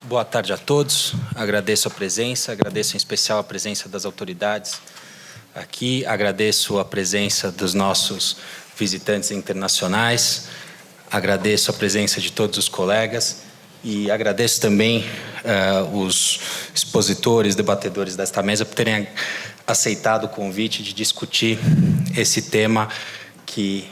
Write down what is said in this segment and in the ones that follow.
Boa tarde a todos. Agradeço a presença, agradeço em especial a presença das autoridades aqui, agradeço a presença dos nossos visitantes internacionais, agradeço a presença de todos os colegas e agradeço também os expositores, debatedores desta mesa por terem aceitado o convite de discutir esse tema que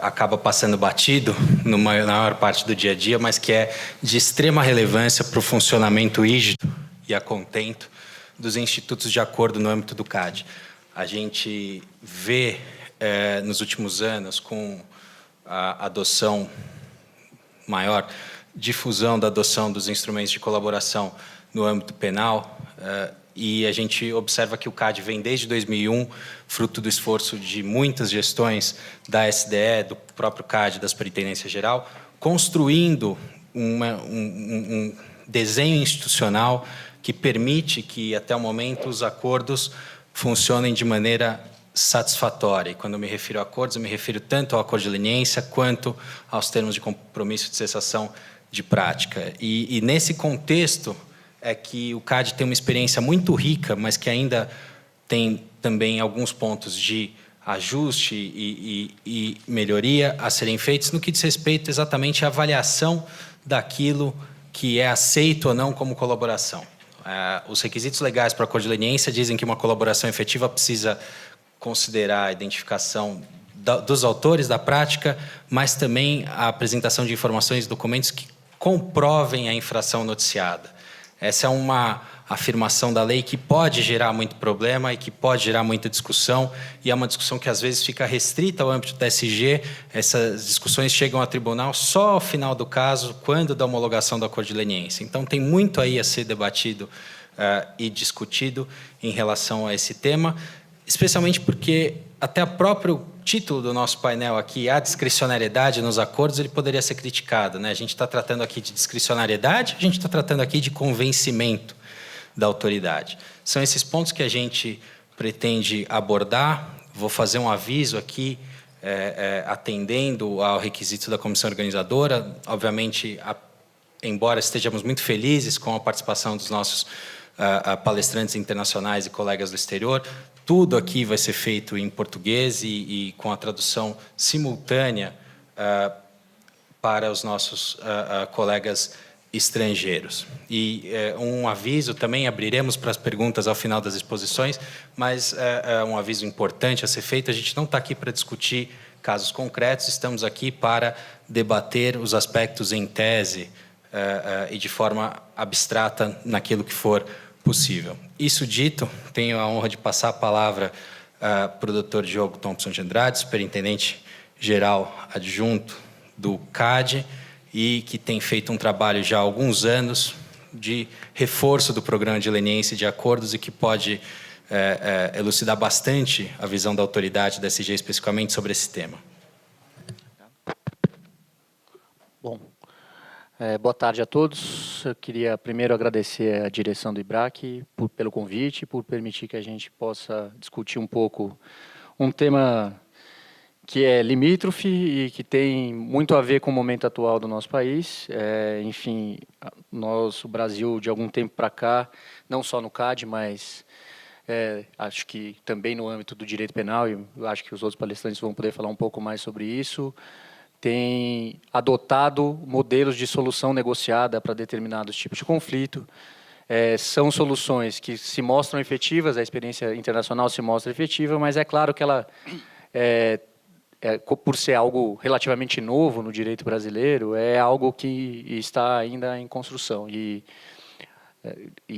acaba passando batido na maior parte do dia a dia, mas que é de extrema relevância para o funcionamento rígido e a contento dos institutos de acordo no âmbito do CAD. A gente vê, nos últimos anos, com a adoção maior, difusão da adoção dos instrumentos de colaboração no âmbito penal, e a gente observa que o CAD vem desde 2001, fruto do esforço de muitas gestões da SDE, do próprio CAD, da Superintendência Geral, construindo um desenho institucional que permite que, até o momento, os acordos funcionem de maneira satisfatória. E quando eu me refiro a acordos, eu me refiro tanto ao acordo de leniência quanto aos termos de compromisso de cessação de prática. E nesse contexto é que o CAD tem uma experiência muito rica, mas que ainda tem também alguns pontos de ajuste e melhoria a serem feitos no que diz respeito exatamente à avaliação daquilo que é aceito ou não como colaboração. Os requisitos legais para a acordo de leniência dizem que uma colaboração efetiva precisa considerar a identificação dos autores da prática, mas também a apresentação de informações e documentos que comprovem a infração noticiada. Essa é uma afirmação da lei que pode gerar muito problema e que pode gerar muita discussão, e é uma discussão que às vezes fica restrita ao âmbito do TSG. Essas discussões chegam ao tribunal só ao final do caso, quando da homologação do acordo de leniência. Então tem muito aí a ser debatido e discutido em relação a esse tema, especialmente porque até o próprio título do nosso painel aqui, a discricionariedade nos acordos, ele poderia ser criticado, né? A gente está tratando aqui de discricionariedade, a gente está tratando aqui de convencimento da autoridade. São esses pontos que a gente pretende abordar. Vou fazer um aviso aqui, atendendo ao requisito da comissão organizadora. Obviamente, embora estejamos muito felizes com a participação dos nossos palestrantes internacionais e colegas do exterior, tudo aqui vai ser feito em português e com a tradução simultânea para os nossos colegas estrangeiros. E um aviso, também abriremos para as perguntas ao final das exposições, mas um aviso importante a ser feito: a gente não está aqui para discutir casos concretos, estamos aqui para debater os aspectos em tese e de forma abstrata naquilo que for possível. Isso dito, tenho a honra de passar a palavra para o Dr. Diogo Thompson de Andrade, superintendente-geral adjunto do CAD, e que tem feito um trabalho já há alguns anos de reforço do programa de leniência de acordos e que pode elucidar bastante a visão da autoridade da SG especificamente sobre esse tema. Bom, boa tarde a todos. Eu queria primeiro agradecer a direção do IBRAC pelo convite, por permitir que a gente possa discutir um pouco um tema que é limítrofe e que tem muito a ver com o momento atual do nosso país. Enfim, o Brasil, de algum tempo para cá, não só no CAD, mas acho que também no âmbito do direito penal, e acho que os outros palestrantes vão poder falar um pouco mais sobre isso, tem adotado modelos de solução negociada para determinados tipos de conflito. São soluções que se mostram efetivas, a experiência internacional se mostra efetiva, mas é claro que ela, por ser algo relativamente novo no direito brasileiro, é algo que está ainda em construção. E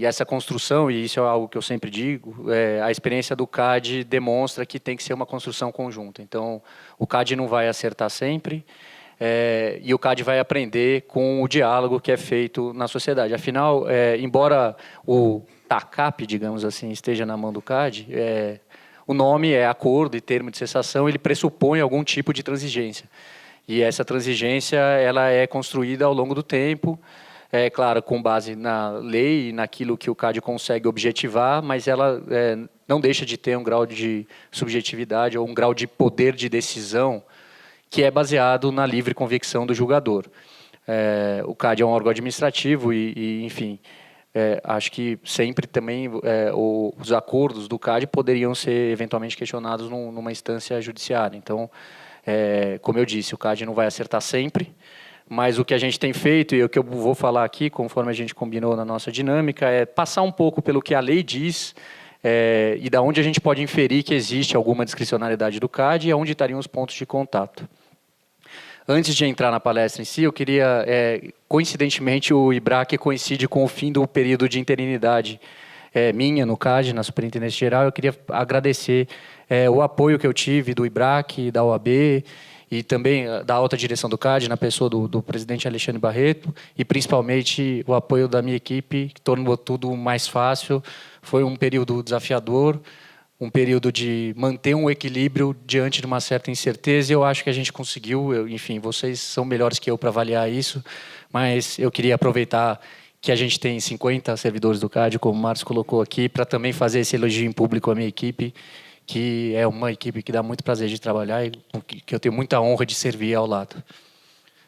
essa construção, e isso é algo que eu sempre digo, a experiência do CAD demonstra que tem que ser uma construção conjunta. Então, o CAD não vai acertar sempre, e o CAD vai aprender com o diálogo que é feito na sociedade. Afinal, embora o TACAP, digamos assim, esteja na mão do CAD, o nome é acordo e termo de cessação, ele pressupõe algum tipo de transigência. E essa transigência ela é construída ao longo do tempo, claro, com base na lei e naquilo que o CAD consegue objetivar, mas ela não deixa de ter um grau de subjetividade ou um grau de poder de decisão que é baseado na livre convicção do julgador. O CAD é um órgão administrativo enfim, acho que sempre também os acordos do CAD poderiam ser eventualmente questionados numa instância judiciária. Então, como eu disse, o CAD não vai acertar sempre, mas o que a gente tem feito e o que eu vou falar aqui, conforme a gente combinou na nossa dinâmica, é passar um pouco pelo que a lei diz e da onde a gente pode inferir que existe alguma discricionariedade do CAD e onde estariam os pontos de contato. Antes de entrar na palestra em si, eu queria, coincidentemente, o IBRAC coincide com o fim do período de interinidade minha no CAD, na Superintendência Geral. Eu queria agradecer o apoio que eu tive do IBRAC, da OAB e também da alta direção do CAD, na pessoa do presidente Alexandre Barreto, e principalmente o apoio da minha equipe, que tornou tudo mais fácil. Foi um período desafiador, um período de manter um equilíbrio diante de uma certa incerteza, e eu acho que a gente conseguiu. Enfim, vocês são melhores que eu para avaliar isso, mas eu queria aproveitar que a gente tem 50 servidores do CAD, como o Márcio colocou aqui, para também fazer esse elogio em público à minha equipe, que é uma equipe que dá muito prazer de trabalhar e que eu tenho muita honra de servir ao lado.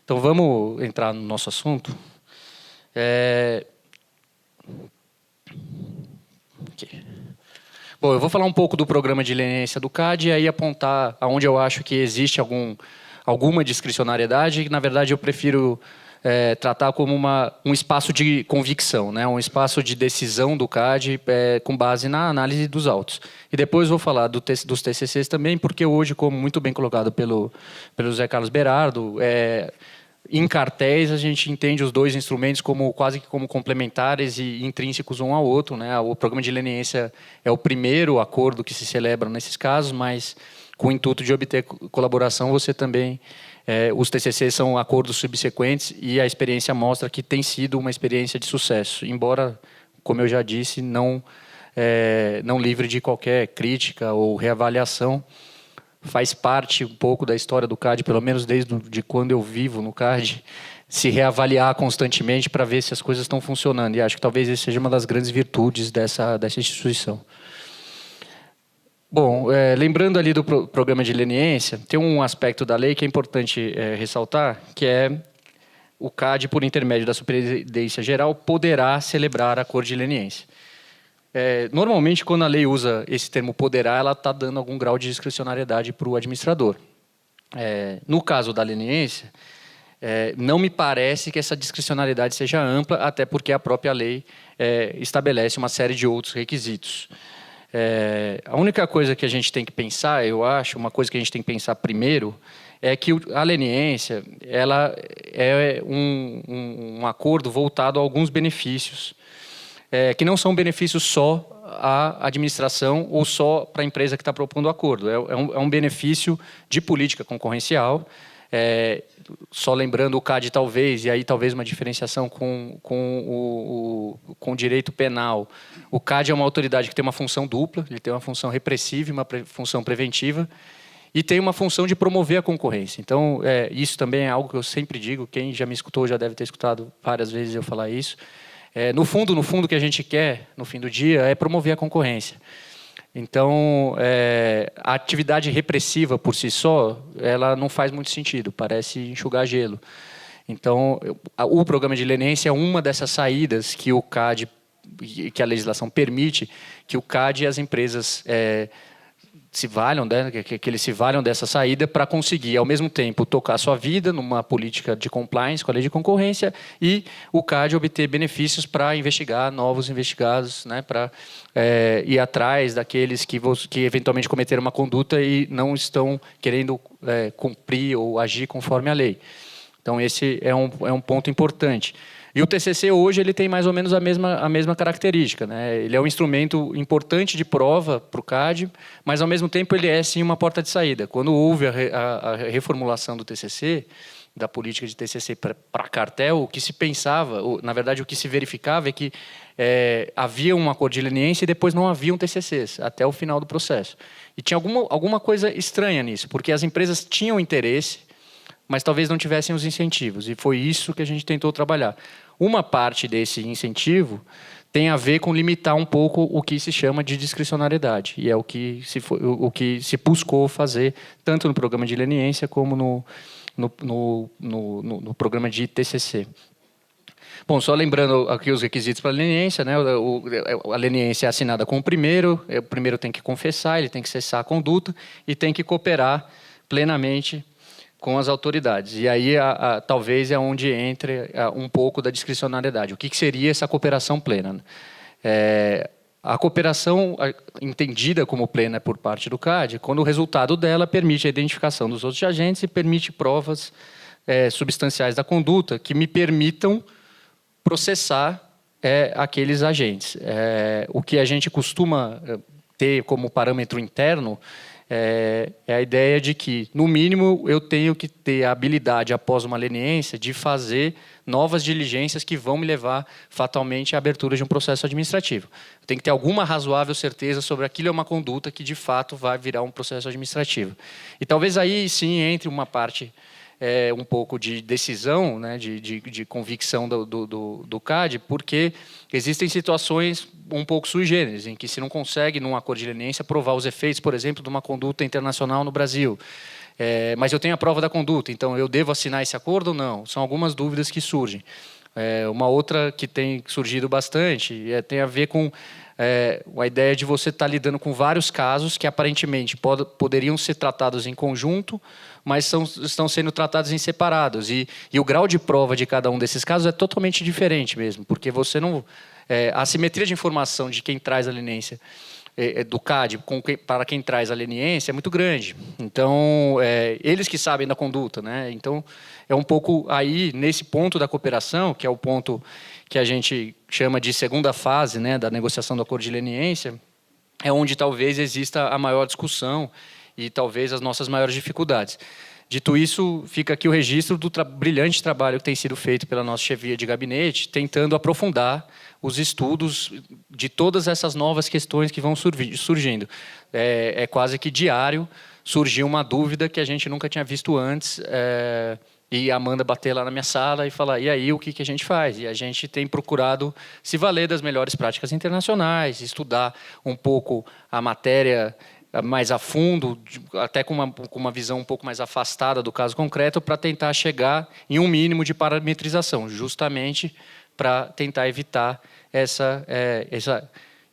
Então, vamos entrar no nosso assunto. Aqui. Bom, eu vou falar um pouco do programa de leniência do CAD e aí apontar aonde eu acho que existe alguma discricionariedade, que, na verdade, eu prefiro tratar como um espaço de convicção, né? Um espaço de decisão do CAD com base na análise dos autos. E depois vou falar dos TCCs também, porque hoje, como muito bem colocado pelo Zé Carlos Berardo, em cartéis, a gente entende os dois instrumentos quase que como complementares e intrínsecos um ao outro, né? O programa de leniência é o primeiro acordo que se celebra nesses casos, mas com o intuito de obter colaboração, você também... os TCCs são acordos subsequentes e a experiência mostra que tem sido uma experiência de sucesso, embora, como eu já disse, não livre de qualquer crítica ou reavaliação. Faz parte um pouco da história do CAD, pelo menos desde quando eu vivo no CAD, se reavaliar constantemente para ver se as coisas estão funcionando. E acho que talvez essa seja uma das grandes virtudes dessa instituição. Bom, lembrando ali do programa de leniência, tem um aspecto da lei que é importante ressaltar, que é o CAD, por intermédio da Superintendência Geral, poderá celebrar acordo de leniência. Normalmente, quando a lei usa esse termo poderá, ela está dando algum grau de discricionariedade para o administrador. No caso da leniência, não me parece que essa discricionariedade seja ampla, até porque a própria lei estabelece uma série de outros requisitos. A única coisa que a gente tem que pensar, eu acho, uma coisa que a gente tem que pensar primeiro, é que a leniência ela é um acordo voltado a alguns benefícios, que não são benefícios só à administração ou só para a empresa que está propondo o acordo. É um benefício de política concorrencial. Só lembrando o CAD, talvez, e aí talvez uma diferenciação com o direito penal. O CAD é uma autoridade que tem uma função dupla, ele tem uma função repressiva e uma função preventiva, e tem uma função de promover a concorrência. Então, isso também é algo que eu sempre digo, quem já me escutou já deve ter escutado várias vezes eu falar isso. No fundo, o que a gente quer, no fim do dia, é promover a concorrência. Então, a atividade repressiva por si só, ela não faz muito sentido, parece enxugar gelo. Então, o programa de leniência é uma dessas saídas que o CAD, que a legislação permite, que o CAD e as empresas se valham, né, que eles se valham dessa saída para conseguir, ao mesmo tempo, tocar a sua vida numa política de compliance com a lei de concorrência e o CAD obter benefícios para investigar novos investigados, né, para ir atrás daqueles que eventualmente cometeram uma conduta e não estão querendo cumprir ou agir conforme a lei. Então, esse é um ponto importante. E o TCC hoje ele tem mais ou menos a mesma característica, né? Ele é um instrumento importante de prova para o CAD, mas ao mesmo tempo ele é sim uma porta de saída. Quando houve a reformulação do TCC, da política de TCC para cartel, o que se pensava, na verdade o que se verificava é que havia um acordo de leniência e depois não haviam TCCs até o final do processo. E tinha alguma coisa estranha nisso, porque as empresas tinham interesse, mas talvez não tivessem os incentivos, e foi isso que a gente tentou trabalhar. Uma parte desse incentivo tem a ver com limitar um pouco o que se chama de discricionariedade, e é o que se buscou fazer, tanto no programa de leniência como no programa de TCC. Bom, só lembrando aqui os requisitos para a leniência, né? A leniência é assinada com o primeiro tem que confessar, ele tem que cessar a conduta e tem que cooperar plenamente com as autoridades. E aí, talvez, é onde entre um pouco da discricionariedade. O que seria essa cooperação plena? A cooperação entendida como plena por parte do CAD, quando o resultado dela permite a identificação dos outros agentes e permite provas substanciais da conduta que me permitam processar aqueles agentes. O que a gente costuma ter como parâmetro interno é a ideia de que, no mínimo, eu tenho que ter a habilidade, após uma leniência, de fazer novas diligências que vão me levar fatalmente à abertura de um processo administrativo. Eu tenho que ter alguma razoável certeza sobre aquilo é uma conduta que, de fato, vai virar um processo administrativo. E talvez aí, sim, entre uma parte um pouco de decisão, né, de convicção do CAD, porque existem situações um pouco sui generis, em que se não consegue, num acordo de leniência, provar os efeitos, por exemplo, de uma conduta internacional no Brasil. Mas eu tenho a prova da conduta, então eu devo assinar esse acordo ou não? São algumas dúvidas que surgem. Uma outra que tem surgido bastante tem a ver com a ideia de você estar lidando com vários casos que aparentemente poderiam ser tratados em conjunto, mas estão sendo tratados em separados. E o grau de prova de cada um desses casos é totalmente diferente mesmo, porque você não... a assimetria de informação de quem traz a leniência do CAD para quem traz a leniência é muito grande. Então, eles que sabem da conduta, né? Então, é um pouco aí, nesse ponto da cooperação, que é o ponto que a gente chama de segunda fase, né, da negociação do acordo de leniência, é onde talvez exista a maior discussão e talvez as nossas maiores dificuldades. Dito isso, fica aqui o registro do brilhante trabalho que tem sido feito pela nossa chefia de gabinete, tentando aprofundar os estudos de todas essas novas questões que vão surgindo. É quase que diário surgiu uma dúvida que a gente nunca tinha visto antes, e a Amanda bater lá na minha sala e falar, e aí, o que a gente faz? E a gente tem procurado se valer das melhores práticas internacionais, estudar um pouco a matéria mais a fundo, até com uma visão um pouco mais afastada do caso concreto, para tentar chegar em um mínimo de parametrização, justamente para tentar evitar essa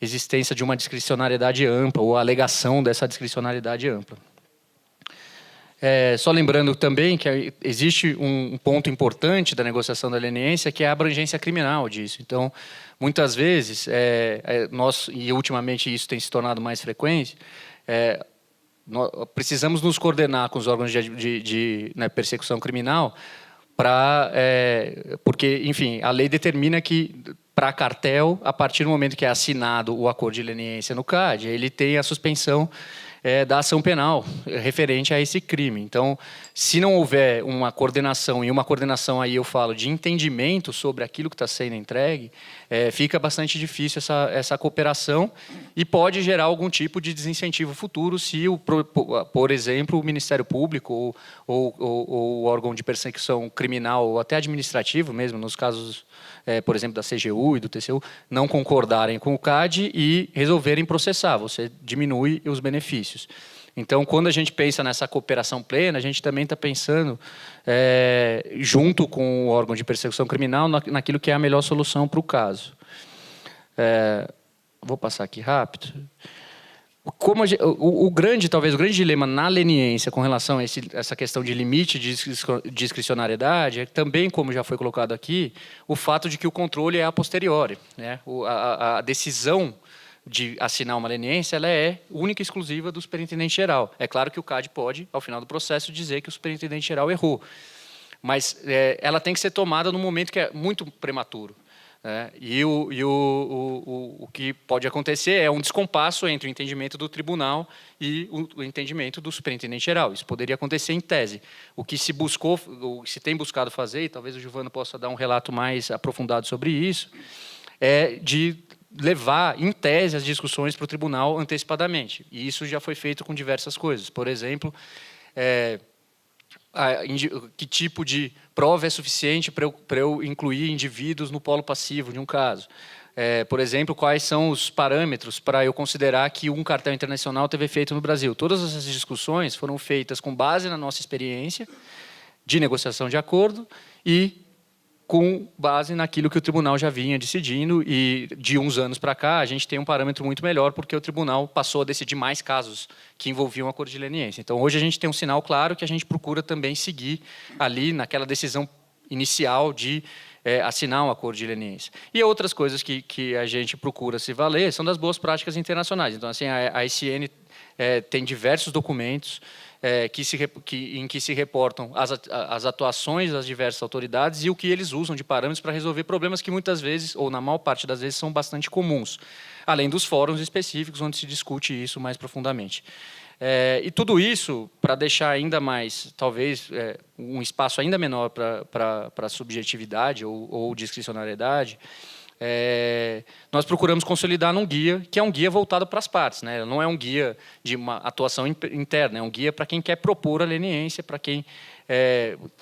existência de uma discricionariedade ampla, ou a alegação dessa discricionariedade ampla. Só lembrando também que existe um ponto importante da negociação da leniência, que é a abrangência criminal disso. Então, muitas vezes, nós, e ultimamente isso tem se tornado mais frequente, nós precisamos nos coordenar com os órgãos de persecução criminal, porque, enfim, a lei determina que, para cartel, a partir do momento que é assinado o acordo de leniência no CAD, ele tem a suspensão da ação penal referente a esse crime. Então, se não houver uma coordenação, e uma coordenação aí eu falo de entendimento sobre aquilo que está sendo entregue, fica bastante difícil essa cooperação e pode gerar algum tipo de desincentivo futuro se, por exemplo, o Ministério Público ou o órgão de persecução criminal ou até administrativo mesmo, nos casos, por exemplo, da CGU e do TCU, não concordarem com o CAD e resolverem processar. Você diminui os benefícios. Então, quando a gente pensa nessa cooperação plena, a gente também está pensando, junto com o órgão de persecução criminal, naquilo que é a melhor solução para o caso. Vou passar aqui rápido. Talvez o grande dilema na leniência com relação a essa questão de limite de discricionariedade é também, como já foi colocado aqui, o fato de que o controle é a posteriori, né? A decisão de assinar uma leniência, ela é única e exclusiva do superintendente-geral. É claro que o CAD pode, ao final do processo, dizer que o superintendente-geral errou, mas ela tem que ser tomada num momento que é muito prematuro. E o que pode acontecer é um descompasso entre o entendimento do tribunal e o entendimento do superintendente-geral. Isso poderia acontecer em tese. O que se buscou, o que se tem buscado fazer, e talvez o Giovano possa dar um relato mais aprofundado sobre isso, é de levar, em tese, as discussões para o tribunal antecipadamente. E isso já foi feito com diversas coisas. Por exemplo, que tipo de prova é suficiente para eu incluir indivíduos no polo passivo de um caso. Por exemplo, quais são os parâmetros para eu considerar que um cartel internacional teve efeito no Brasil. Todas essas discussões foram feitas com base na nossa experiência, de negociação de acordo e com base naquilo que o tribunal já vinha decidindo, e de uns anos para cá a gente tem um parâmetro muito melhor, porque o tribunal passou a decidir mais casos que envolviam acordo de leniência. Então, hoje a gente tem um sinal claro que a gente procura também seguir ali naquela decisão inicial de assinar um acordo de leniência. E outras coisas que a gente procura se valer são das boas práticas internacionais. Então, assim, a ICN tem diversos documentos em que se reportam as atuações das diversas autoridades e o que eles usam de parâmetros para resolver problemas que muitas vezes, ou na maior parte das vezes, são bastante comuns, além dos fóruns específicos onde se discute isso mais profundamente. E tudo isso para deixar ainda mais, talvez, um espaço ainda menor para subjetividade ou discricionariedade, nós procuramos consolidar num guia, que é um guia voltado para as partes, né? Não é um guia de uma atuação interna, é um guia para quem quer propor a leniência, para quem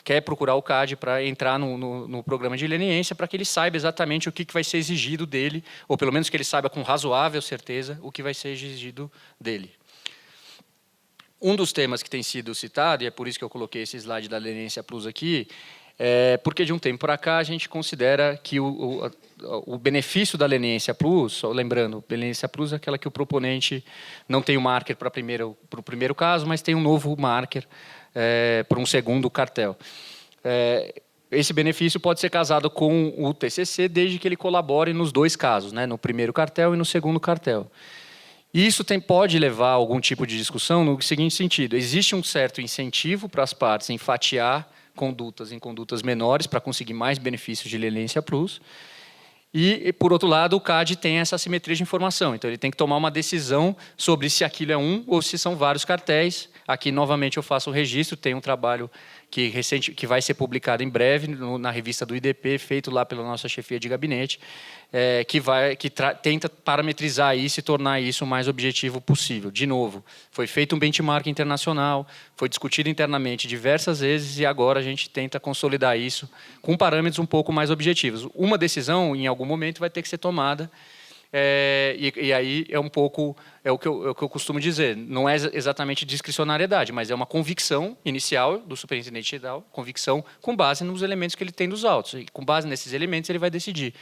quer procurar o CAD para entrar no programa de leniência, para que ele saiba exatamente o que vai ser exigido dele, ou pelo menos que ele saiba com razoável certeza o que vai ser exigido dele. Um dos temas que tem sido citado, e é por isso que eu coloquei esse slide da leniência plus aqui, porque de um tempo para cá a gente considera que o benefício da leniência plus, só lembrando, leniência plus é aquela que o proponente não tem o marker para o primeiro caso, mas tem um novo marker para um segundo cartel. Esse benefício pode ser casado com o TCC desde que ele colabore nos dois casos, né, no primeiro cartel e no segundo cartel. Isso pode levar a algum tipo de discussão no seguinte sentido: existe um certo incentivo para as partes em fatiar condutas em condutas menores para conseguir mais benefícios de leniência plus. E, por outro lado, o CAD tem essa assimetria de informação. Então, ele tem que tomar uma decisão sobre se aquilo é um ou se são vários cartéis. Aqui, novamente, eu faço o registro. Tem um trabalho que vai ser publicado em breve na revista do IDP, feito lá pela nossa chefia de gabinete, que tenta parametrizar isso e tornar isso o mais objetivo possível. De novo, foi feito um benchmark internacional, foi discutido internamente diversas vezes e agora a gente tenta consolidar isso com parâmetros um pouco mais objetivos. Uma decisão, em algum momento, vai ter que ser tomada, e aí é um pouco o que eu costumo dizer, não é exatamente discricionariedade, mas é uma convicção inicial do superintendente geral, convicção com base nos elementos que ele tem dos autos. E com base nesses elementos ele vai decidir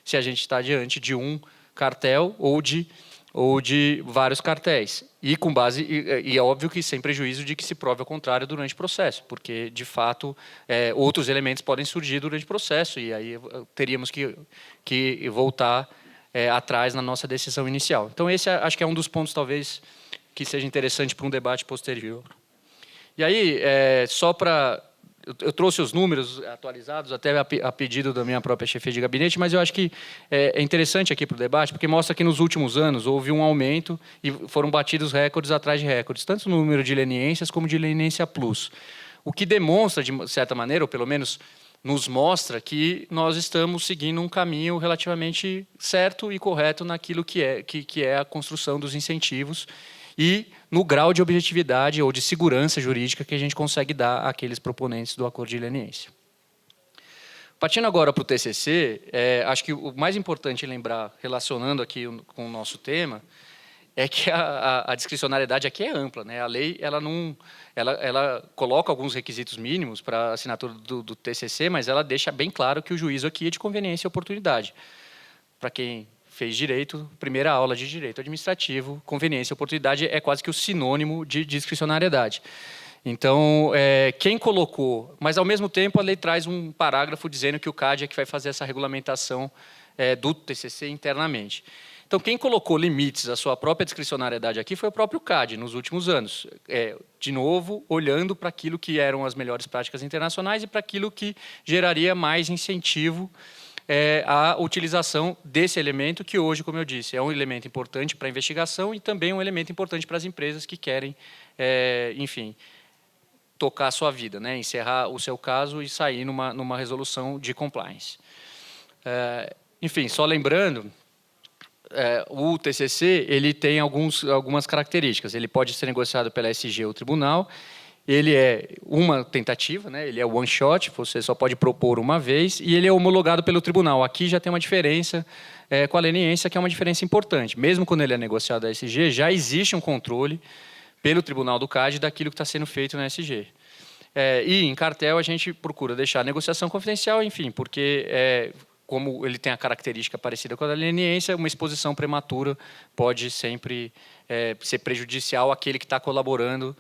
se a gente está diante de um cartel ou de vários cartéis. E com base e é óbvio que sem prejuízo de que se prove ao contrário durante o processo, porque de fato outros elementos podem surgir durante o processo e aí teríamos que voltar atrás na nossa decisão inicial. Então, esse acho que é um dos pontos, talvez, que seja interessante para um debate posterior. E aí, só para... Eu trouxe os números atualizados, até a pedido da minha própria chefia de gabinete, mas eu acho que é interessante aqui para o debate, porque mostra que nos últimos anos houve um aumento e foram batidos recordes atrás de recordes, tanto no número de leniências como de leniência plus. O que demonstra, de certa maneira, ou pelo menos nos mostra que nós estamos seguindo um caminho relativamente certo e correto naquilo que é a construção dos incentivos e no grau de objetividade ou de segurança jurídica que a gente consegue dar àqueles proponentes do acordo de leniência. Partindo agora para o TCC, acho que o mais importante lembrar, relacionando aqui com o nosso tema, é que a discricionariedade aqui é ampla, né? A lei ela coloca alguns requisitos mínimos para a assinatura do TCC, mas ela deixa bem claro que o juízo aqui é de conveniência e oportunidade. Para quem fez direito, primeira aula de direito administrativo, conveniência e oportunidade é quase que o sinônimo de discricionariedade. Então, quem colocou... Mas, ao mesmo tempo, a lei traz um parágrafo dizendo que o CAD é que vai fazer essa regulamentação do TCC internamente. Então, quem colocou limites à sua própria discricionariedade aqui foi o próprio CAD, nos últimos anos. De novo, olhando para aquilo que eram as melhores práticas internacionais e para aquilo que geraria mais incentivo à utilização desse elemento, que hoje, como eu disse, é um elemento importante para a investigação e também um elemento importante para as empresas que querem, enfim, tocar a sua vida, né? Encerrar o seu caso e sair numa resolução de compliance. Enfim, só lembrando... o TCC ele tem algumas características. Ele pode ser negociado pela SG ou tribunal. Ele é uma tentativa, né? Ele é one shot, você só pode propor uma vez, e ele é homologado pelo tribunal. Aqui já tem uma diferença com a leniência, que é uma diferença importante. Mesmo quando ele é negociado à SG, já existe um controle pelo tribunal do CAD daquilo que está sendo feito na SG. E em cartel a gente procura deixar a negociação confidencial, enfim, porque como ele tem a característica parecida com a da leniência, uma exposição prematura pode sempre ser prejudicial àquele que está colaborando,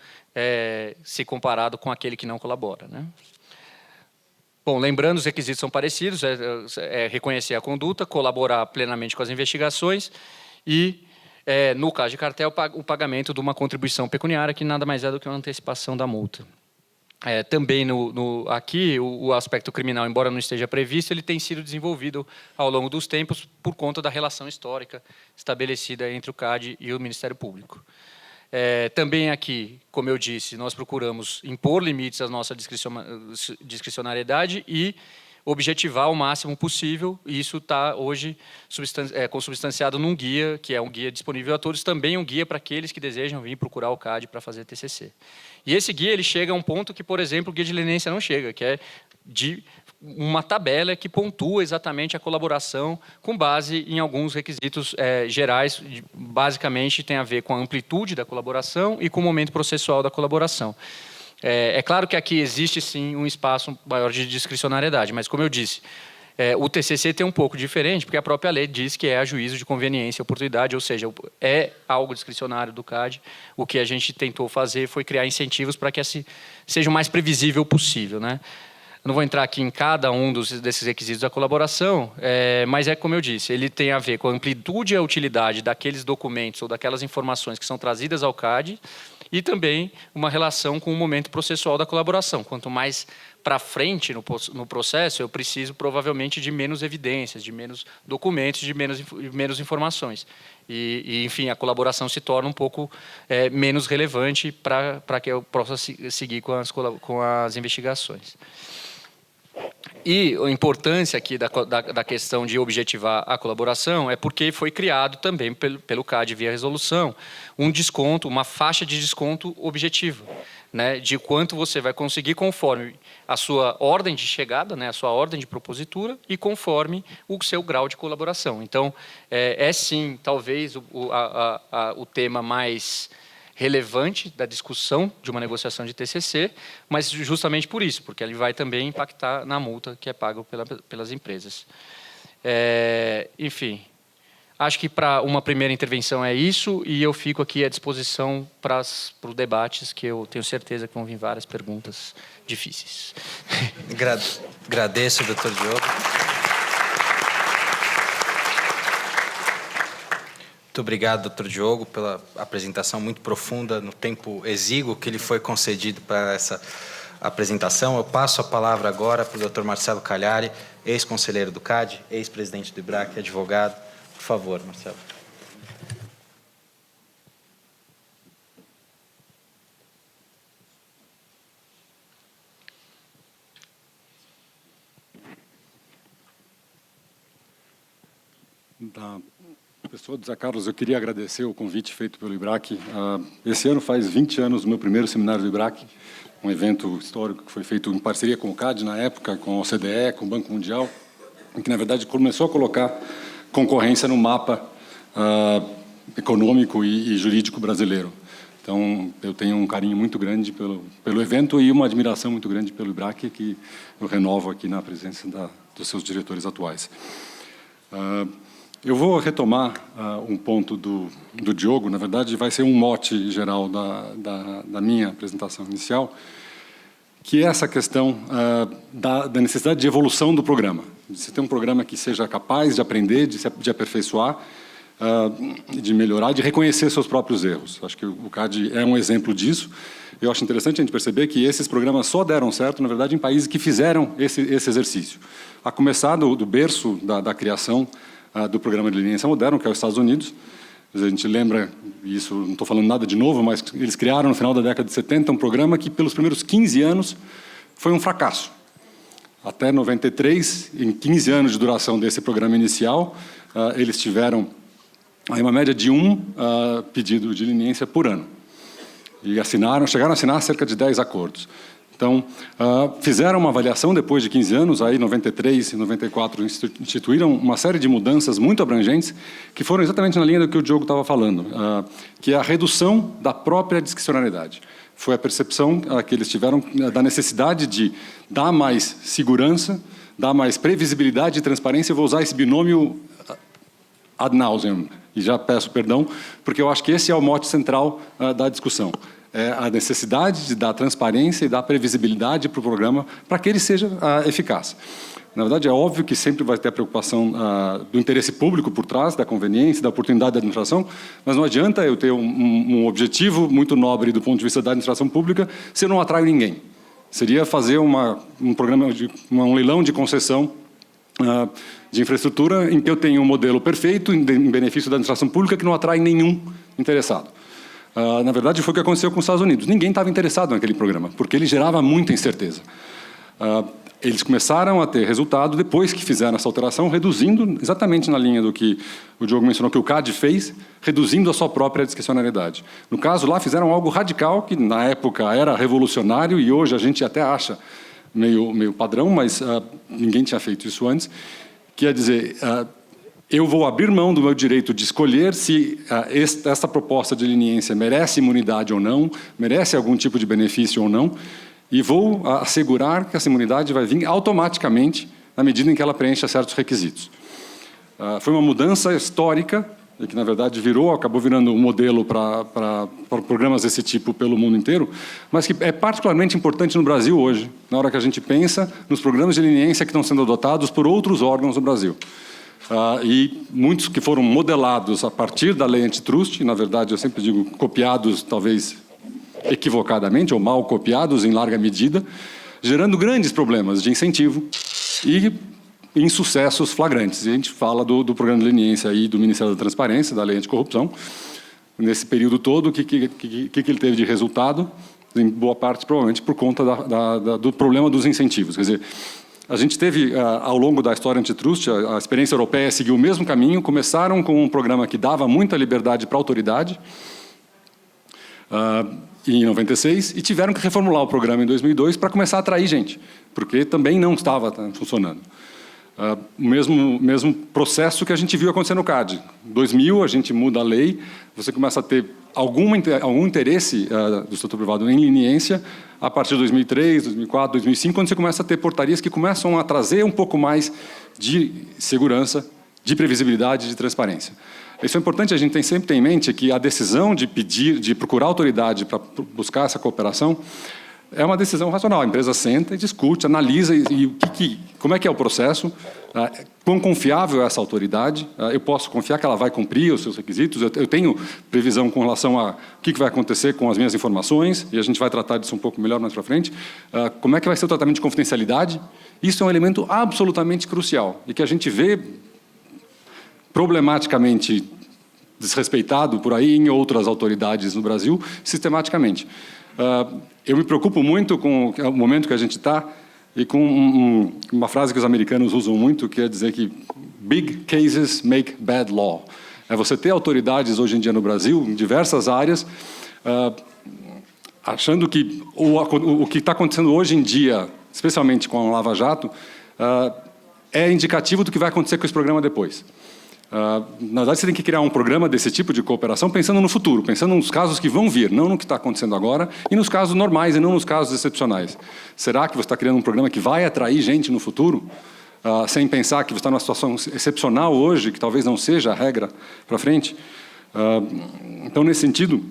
se comparado com aquele que não colabora, né? Bom, lembrando, os requisitos são parecidos, reconhecer a conduta, colaborar plenamente com as investigações e, no caso de cartel, o pagamento de uma contribuição pecuniária, que nada mais é do que uma antecipação da multa. Também aqui, o aspecto criminal, embora não esteja previsto, ele tem sido desenvolvido ao longo dos tempos por conta da relação histórica estabelecida entre o CAD e o Ministério Público. Também aqui, como eu disse, nós procuramos impor limites à nossa discricionariedade e objetivar o máximo possível, e isso está hoje consubstanciado num guia, que é um guia disponível a todos, também um guia para aqueles que desejam vir procurar o CAD para fazer TCC. E esse guia ele chega a um ponto que, por exemplo, o guia de leniência não chega, que é de uma tabela que pontua exatamente a colaboração com base em alguns requisitos gerais, basicamente tem a ver com a amplitude da colaboração e com o momento processual da colaboração. É claro que aqui existe, sim, um espaço maior de discricionariedade, mas, como eu disse, o TCC tem um pouco diferente, porque a própria lei diz que é a juízo de conveniência e oportunidade, ou seja, é algo discricionário do CAD. O que a gente tentou fazer foi criar incentivos para que seja o mais previsível possível, né? Não vou entrar aqui em cada um desses requisitos da colaboração, mas como eu disse, ele tem a ver com a amplitude e a utilidade daqueles documentos ou daquelas informações que são trazidas ao CAD e também uma relação com o momento processual da colaboração. Quanto mais para frente no processo, eu preciso provavelmente de menos evidências, de menos documentos, de menos informações. Enfim, a colaboração se torna um pouco menos relevante para que eu possa seguir com as investigações. E a importância aqui da questão de objetivar a colaboração é porque foi criado também pelo CAD via resolução um desconto, uma faixa de desconto objetiva, né, de quanto você vai conseguir conforme a sua ordem de chegada, né, a sua ordem de propositura e conforme o seu grau de colaboração. Então, sim, talvez o tema mais relevante da discussão de uma negociação de TCC, mas justamente por isso, porque ele vai também impactar na multa que é paga pelas empresas. Enfim, acho que para uma primeira intervenção é isso, e eu fico aqui à disposição para os debates, que eu tenho certeza que vão vir várias perguntas difíceis. Agradeço, doutor Diogo. Muito obrigado, doutor Diogo, pela apresentação muito profunda no tempo exíguo que lhe foi concedido para essa apresentação. Eu passo a palavra agora para o doutor Marcelo Cagliari, ex-conselheiro do CAD, ex-presidente do IBRAC, advogado. Por favor, Marcelo. Pessoa do Zé Carlos, eu queria agradecer o convite feito pelo IBRAC. Esse ano faz 20 anos do meu primeiro seminário do IBRAC, um evento histórico que foi feito em parceria com o CAD na época, com a OCDE, com o Banco Mundial, em que, na verdade, começou a colocar concorrência no mapa econômico e jurídico brasileiro. Então, eu tenho um carinho muito grande pelo evento e uma admiração muito grande pelo IBRAC, que eu renovo aqui na presença dos seus diretores atuais. Eu vou retomar um ponto do Diogo, na verdade vai ser um mote geral da minha apresentação inicial, que é essa questão da necessidade de evolução do programa. De você ter um programa que seja capaz de aprender, de aperfeiçoar, de melhorar, de reconhecer seus próprios erros. Acho que o CAD é um exemplo disso. Eu acho interessante a gente perceber que esses programas só deram certo, na verdade, em países que fizeram esse exercício. A começar do berço da criação do programa de leniência moderno, que é os Estados Unidos. A gente lembra, e isso não estou falando nada de novo, mas eles criaram no final da década de 70 um programa que, pelos primeiros 15 anos, foi um fracasso. Até 93, em 15 anos de duração desse programa inicial, eles tiveram aí uma média de um pedido de leniência por ano. E chegaram a assinar cerca de 10 acordos. Então, fizeram uma avaliação depois de 15 anos, aí 93 e 94 instituíram uma série de mudanças muito abrangentes que foram exatamente na linha do que o Diogo estava falando, que é a redução da própria discricionariedade. foi a percepção que eles tiveram da necessidade de dar mais segurança, dar mais previsibilidade e transparência. Eu vou usar esse binômio ad nauseam, e já peço perdão, porque eu acho que esse é o mote central da discussão. É a necessidade de dar transparência e dar previsibilidade para o programa para que ele seja eficaz. Na verdade, é óbvio que sempre vai ter a preocupação do interesse público por trás, da conveniência, da oportunidade da administração, mas não adianta eu ter um objetivo muito nobre do ponto de vista da administração pública se eu não atraio ninguém. Seria fazer um programa, um leilão de concessão de infraestrutura em que eu tenho um modelo perfeito em benefício da administração pública que não atrai nenhum interessado. Na verdade, foi o que aconteceu com os Estados Unidos. Ninguém estava interessado naquele programa, porque ele gerava muita incerteza. Eles começaram a ter resultado depois que fizeram essa alteração, reduzindo, exatamente na linha do que o Diogo mencionou, que o CAD fez, reduzindo a sua própria discricionariedade. No caso, lá fizeram algo radical, que na época era revolucionário, e hoje a gente até acha meio padrão, mas ninguém tinha feito isso antes, que é dizer, eu vou abrir mão do meu direito de escolher se essa proposta de leniência merece imunidade ou não, merece algum tipo de benefício ou não, e vou assegurar que essa imunidade vai vir automaticamente na medida em que ela preencha certos requisitos. Foi uma mudança histórica, e que, na verdade, acabou virando um modelo para programas desse tipo pelo mundo inteiro, mas que é particularmente importante no Brasil hoje, na hora que a gente pensa nos programas de leniência que estão sendo adotados por outros órgãos do Brasil. E muitos que foram modelados a partir da lei antitrust, na verdade, eu sempre digo copiados, talvez equivocadamente ou mal copiados em larga medida, gerando grandes problemas de incentivo e insucessos flagrantes. E a gente fala do programa de leniência aí do Ministério da Transparência, da lei anticorrupção, nesse período todo, o que ele teve de resultado, em boa parte, provavelmente, por conta do problema dos incentivos. Quer dizer, a gente teve, ao longo da história antitrust, a experiência europeia seguiu o mesmo caminho, começaram com um programa que dava muita liberdade para a autoridade, em 96, e tiveram que reformular o programa em 2002 para começar a atrair gente, porque também não estava funcionando. O mesmo processo que a gente viu acontecer no CAD. Em 2000, a gente muda a lei, você começa a ter algum interesse do setor privado em leniência, a partir de 2003, 2004, 2005, quando você começa a ter portarias que começam a trazer um pouco mais de segurança, de previsibilidade, de transparência. Isso é importante, a gente sempre tem em mente que a decisão de procurar autoridade para buscar essa cooperação é uma decisão racional. A empresa senta e discute, analisa como é que é o processo, quão confiável é essa autoridade, eu posso confiar que ela vai cumprir os seus requisitos, eu tenho previsão com relação a o que vai acontecer com as minhas informações, e a gente vai tratar disso um pouco melhor mais para frente, como é que vai ser o tratamento de confidencialidade. Isso é um elemento absolutamente crucial e que a gente vê problematicamente desrespeitado por aí em outras autoridades no Brasil, sistematicamente. Eu me preocupo muito com o momento que a gente está e com uma frase que os americanos usam muito, que é dizer que big cases make bad law. É você ter autoridades hoje em dia no Brasil, em diversas áreas, achando que o que está acontecendo hoje em dia, especialmente com a Lava Jato, é indicativo do que vai acontecer com esse programa depois. Na verdade, você tem que criar um programa desse tipo de cooperação pensando no futuro, pensando nos casos que vão vir, não no que está acontecendo agora, e nos casos normais e não nos casos excepcionais. Será que você está criando um programa que vai atrair gente no futuro, sem pensar que você está numa situação excepcional hoje, que talvez não seja a regra para frente? Então, nesse sentido,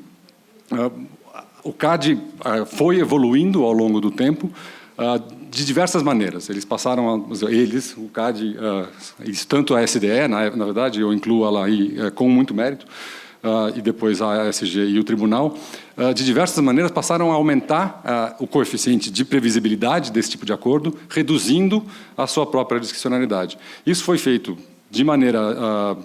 o CAD foi evoluindo ao longo do tempo, de diversas maneiras. Eles passaram, o CAD, tanto a SDE, na verdade, eu incluo ela aí com muito mérito, e depois a ASG e o tribunal, de diversas maneiras passaram a aumentar o coeficiente de previsibilidade desse tipo de acordo, reduzindo a sua própria discricionariedade. Isso foi feito de maneira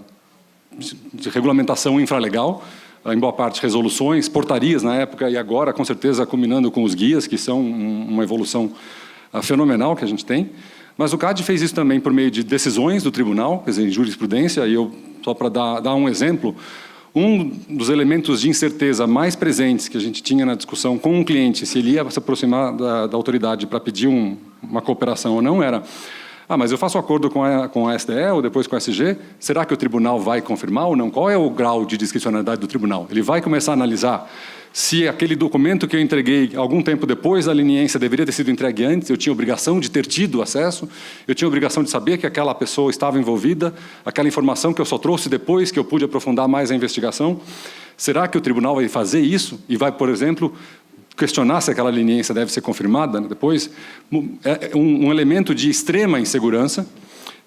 de regulamentação infralegal, em boa parte resoluções, portarias na época, e agora, com certeza, combinando com os guias, que são uma evolução fenomenal que a gente tem. Mas o CAD fez isso também por meio de decisões do tribunal, quer dizer, em jurisprudência, e eu, só para dar um exemplo, um dos elementos de incerteza mais presentes que a gente tinha na discussão com um cliente, se ele ia se aproximar da autoridade para pedir uma cooperação ou não, era: mas eu faço um acordo com a SDE ou depois com a SG, será que o tribunal vai confirmar ou não? Qual é o grau de discricionariedade do tribunal? Ele vai começar a analisar Se aquele documento que eu entreguei algum tempo depois da leniência deveria ter sido entregue antes, eu tinha obrigação de ter tido acesso, eu tinha obrigação de saber que aquela pessoa estava envolvida, aquela informação que eu só trouxe depois, que eu pude aprofundar mais a investigação. Será que o tribunal vai fazer isso e vai, por exemplo, questionar se aquela leniência deve ser confirmada depois? É um elemento de extrema insegurança.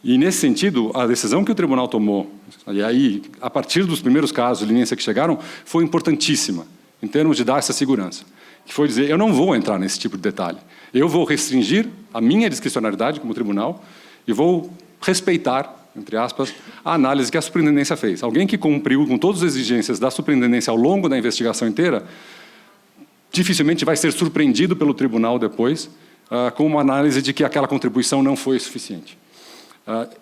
E, nesse sentido, a decisão que o tribunal tomou, e aí, a partir dos primeiros casos de leniência que chegaram, foi importantíssima, em termos de dar essa segurança. Que foi dizer, eu não vou entrar nesse tipo de detalhe. Eu vou restringir a minha discricionariedade como tribunal e vou respeitar, entre aspas, a análise que a superintendência fez. Alguém que cumpriu com todas as exigências da superintendência ao longo da investigação inteira, dificilmente vai ser surpreendido pelo tribunal depois com uma análise de que aquela contribuição não foi suficiente.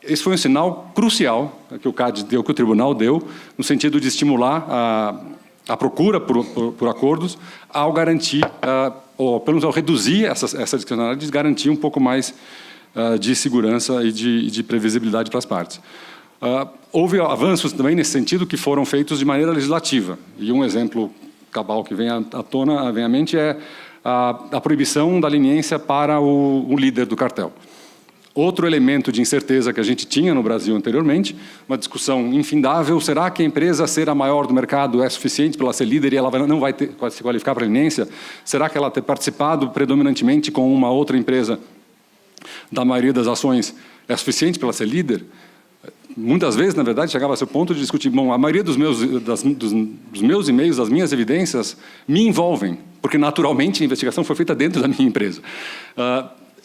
Esse foi um sinal crucial que o CAD deu, que o tribunal deu, no sentido de estimular a procura por acordos ao garantir, ou pelo menos ao reduzir essa discricionariedade e garantir um pouco mais de segurança e de previsibilidade para as partes. Houve avanços também nesse sentido que foram feitos de maneira legislativa. E um exemplo cabal que vem à mente é a proibição da leniência para o líder do cartel. Outro elemento de incerteza que a gente tinha no Brasil anteriormente, uma discussão infindável, será que a empresa ser a maior do mercado é suficiente para ela ser líder e ela não vai se qualificar para a leniência? Será que ela ter participado predominantemente com uma outra empresa da maioria das ações é suficiente para ela ser líder? Muitas vezes, na verdade, chegava a ser o ponto de discutir, bom, a maioria dos meus e-mails, das minhas evidências, me envolvem, porque naturalmente a investigação foi feita dentro da minha empresa.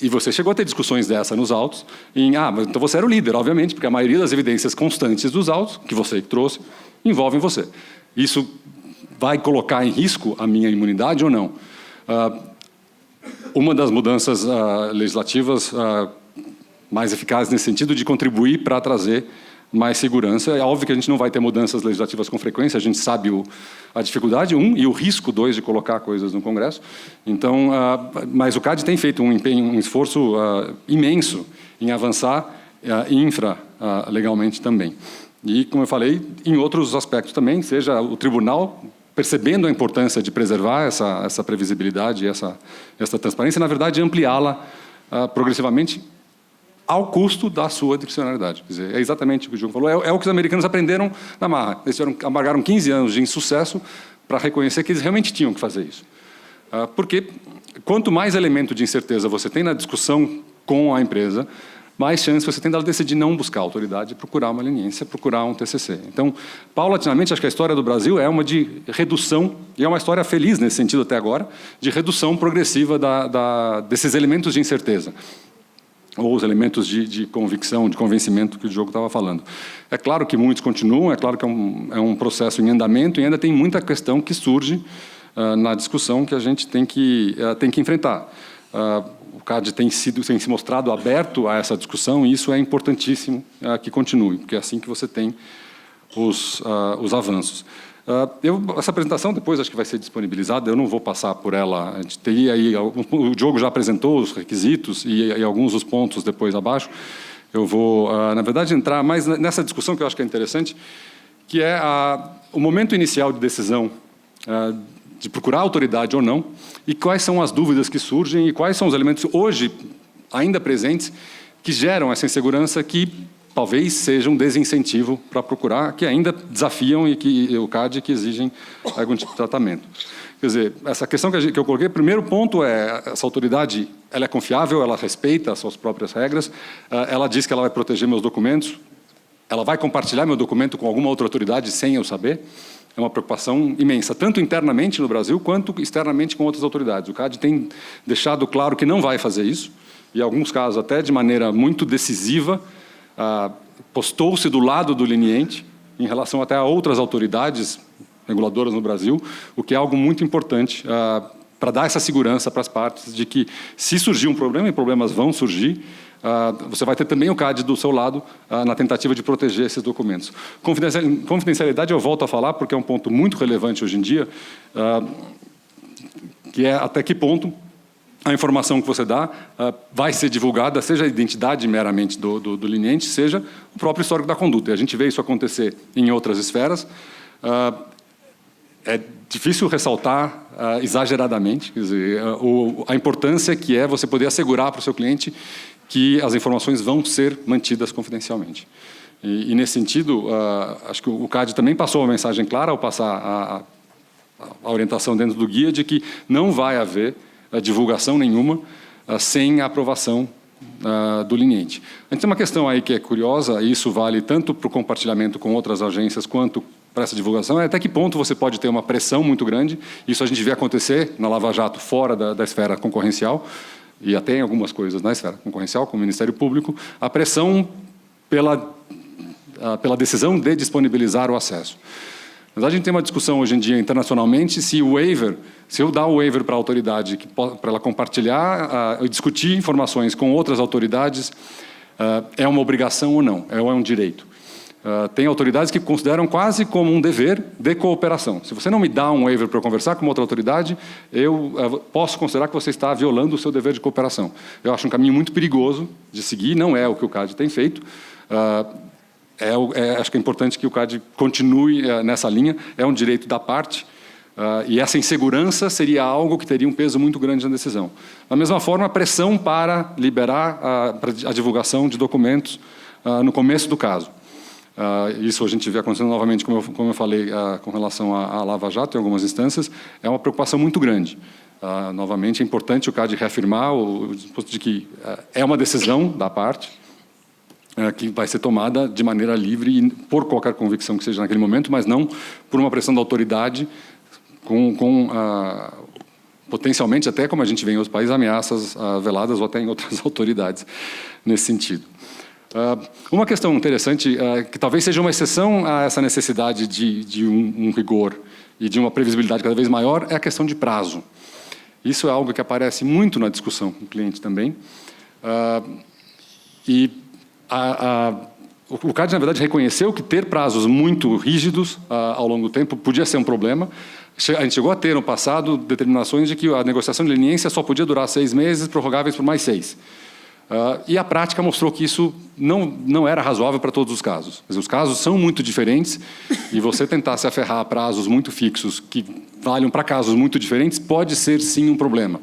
E você chegou a ter discussões dessa nos autos, mas então você era o líder, obviamente, porque a maioria das evidências constantes dos autos, que você trouxe, envolvem você. Isso vai colocar em risco a minha imunidade ou não? Uma das mudanças legislativas mais eficazes nesse sentido de contribuir para trazer mais segurança. É óbvio que a gente não vai ter mudanças legislativas com frequência, a gente sabe a dificuldade, e o risco, 2, de colocar coisas no Congresso. Então, mas o CAD tem feito um esforço imenso em avançar legalmente também. E, como eu falei, em outros aspectos também, seja o tribunal percebendo a importância de preservar essa previsibilidade, essa transparência, na verdade, ampliá-la progressivamente ao custo da sua discricionariedade. Quer dizer, é exatamente o que o Diogo falou, é o que os americanos aprenderam na marra. Eles amargaram 15 anos de insucesso para reconhecer que eles realmente tinham que fazer isso. Porque quanto mais elemento de incerteza você tem na discussão com a empresa, mais chance você tem dela decidir não buscar autoridade, procurar uma leniência, procurar um TCC. Então, paulatinamente, acho que a história do Brasil é uma de redução, e é uma história feliz nesse sentido até agora, de redução progressiva desses elementos de incerteza, ou os elementos de convicção, de convencimento que o Diogo estava falando. É claro que muitos continuam, é claro que é um processo em andamento e ainda tem muita questão que surge na discussão que a gente tem que enfrentar. O CAD tem se mostrado aberto a essa discussão e isso é importantíssimo que continue, porque é assim que você tem os avanços. Essa apresentação depois acho que vai ser disponibilizada, eu não vou passar por ela, a gente teria aí, o Diogo já apresentou os requisitos e alguns dos pontos depois abaixo. Eu vou, na verdade, entrar mais nessa discussão que eu acho que é interessante, que é o momento inicial de decisão de procurar autoridade ou não, e quais são as dúvidas que surgem e quais são os elementos hoje ainda presentes que geram essa insegurança que talvez seja um desincentivo para procurar, que ainda desafiam o CAD que exigem algum tipo de tratamento. Quer dizer, essa questão que eu coloquei, o primeiro ponto é essa autoridade, ela é confiável, ela respeita as suas próprias regras, ela diz que ela vai proteger meus documentos, ela vai compartilhar meu documento com alguma outra autoridade sem eu saber. É uma preocupação imensa, tanto internamente no Brasil, quanto externamente com outras autoridades. O CAD tem deixado claro que não vai fazer isso, e em alguns casos até de maneira muito decisiva, postou-se do lado do leniente em relação até a outras autoridades reguladoras no Brasil, o que é algo muito importante para dar essa segurança para as partes de que, se surgir um problema, e problemas vão surgir, você vai ter também o CAD do seu lado na tentativa de proteger esses documentos. Confidencialidade eu volto a falar, porque é um ponto muito relevante hoje em dia, que é até que ponto a informação que você dá vai ser divulgada, seja a identidade meramente do leniente, seja o próprio histórico da conduta. E a gente vê isso acontecer em outras esferas. é difícil ressaltar exageradamente, quer dizer, a importância que é você poder assegurar para o seu cliente que as informações vão ser mantidas confidencialmente. E nesse sentido, acho que o CAD também passou uma mensagem clara ao passar a orientação dentro do guia de que não vai haver divulgação nenhuma sem a aprovação do liniente. A gente tem uma questão aí que é curiosa, e isso vale tanto para o compartilhamento com outras agências quanto para essa divulgação, é até que ponto você pode ter uma pressão muito grande. Isso a gente vê acontecer na Lava Jato fora da esfera concorrencial, e até em algumas coisas na esfera concorrencial, como o Ministério Público, a pressão pela decisão de disponibilizar o acesso. Na verdade, a gente tem uma discussão hoje em dia internacionalmente se eu dar o waiver para a autoridade para ela compartilhar e discutir informações com outras autoridades, é uma obrigação ou não, ou é um direito. Tem autoridades que consideram quase como um dever de cooperação. Se você não me dá um waiver para eu conversar com uma outra autoridade, eu posso considerar que você está violando o seu dever de cooperação. Eu acho um caminho muito perigoso de seguir, não é o que o CAD tem feito. Acho que é importante que o CAD continue nessa linha, é um direito da parte, e essa insegurança seria algo que teria um peso muito grande na decisão. Da mesma forma, a pressão para liberar a divulgação de documentos no começo do caso. Isso a gente vê acontecendo novamente, como eu falei, com relação à Lava Jato, em algumas instâncias, é uma preocupação muito grande. Novamente, é importante o CAD reafirmar de que é uma decisão da parte, que vai ser tomada de maneira livre e por qualquer convicção que seja naquele momento, mas não por uma pressão da autoridade potencialmente, até como a gente vê em outros países, ameaças veladas ou até em outras autoridades nesse sentido. Uma questão interessante, que talvez seja uma exceção a essa necessidade de um rigor e de uma previsibilidade cada vez maior, é a questão de prazo. Isso é algo que aparece muito na discussão com o cliente também. O CAD, na verdade, reconheceu que ter prazos muito rígidos ao longo do tempo podia ser um problema. A gente chegou a ter, no passado, determinações de que a negociação de leniência só podia durar 6 meses, prorrogáveis por mais 6. E a prática mostrou que isso não era razoável para todos os casos. Os casos são muito diferentes e você tentar se aferrar a prazos muito fixos que valham para casos muito diferentes pode ser, sim, um problema.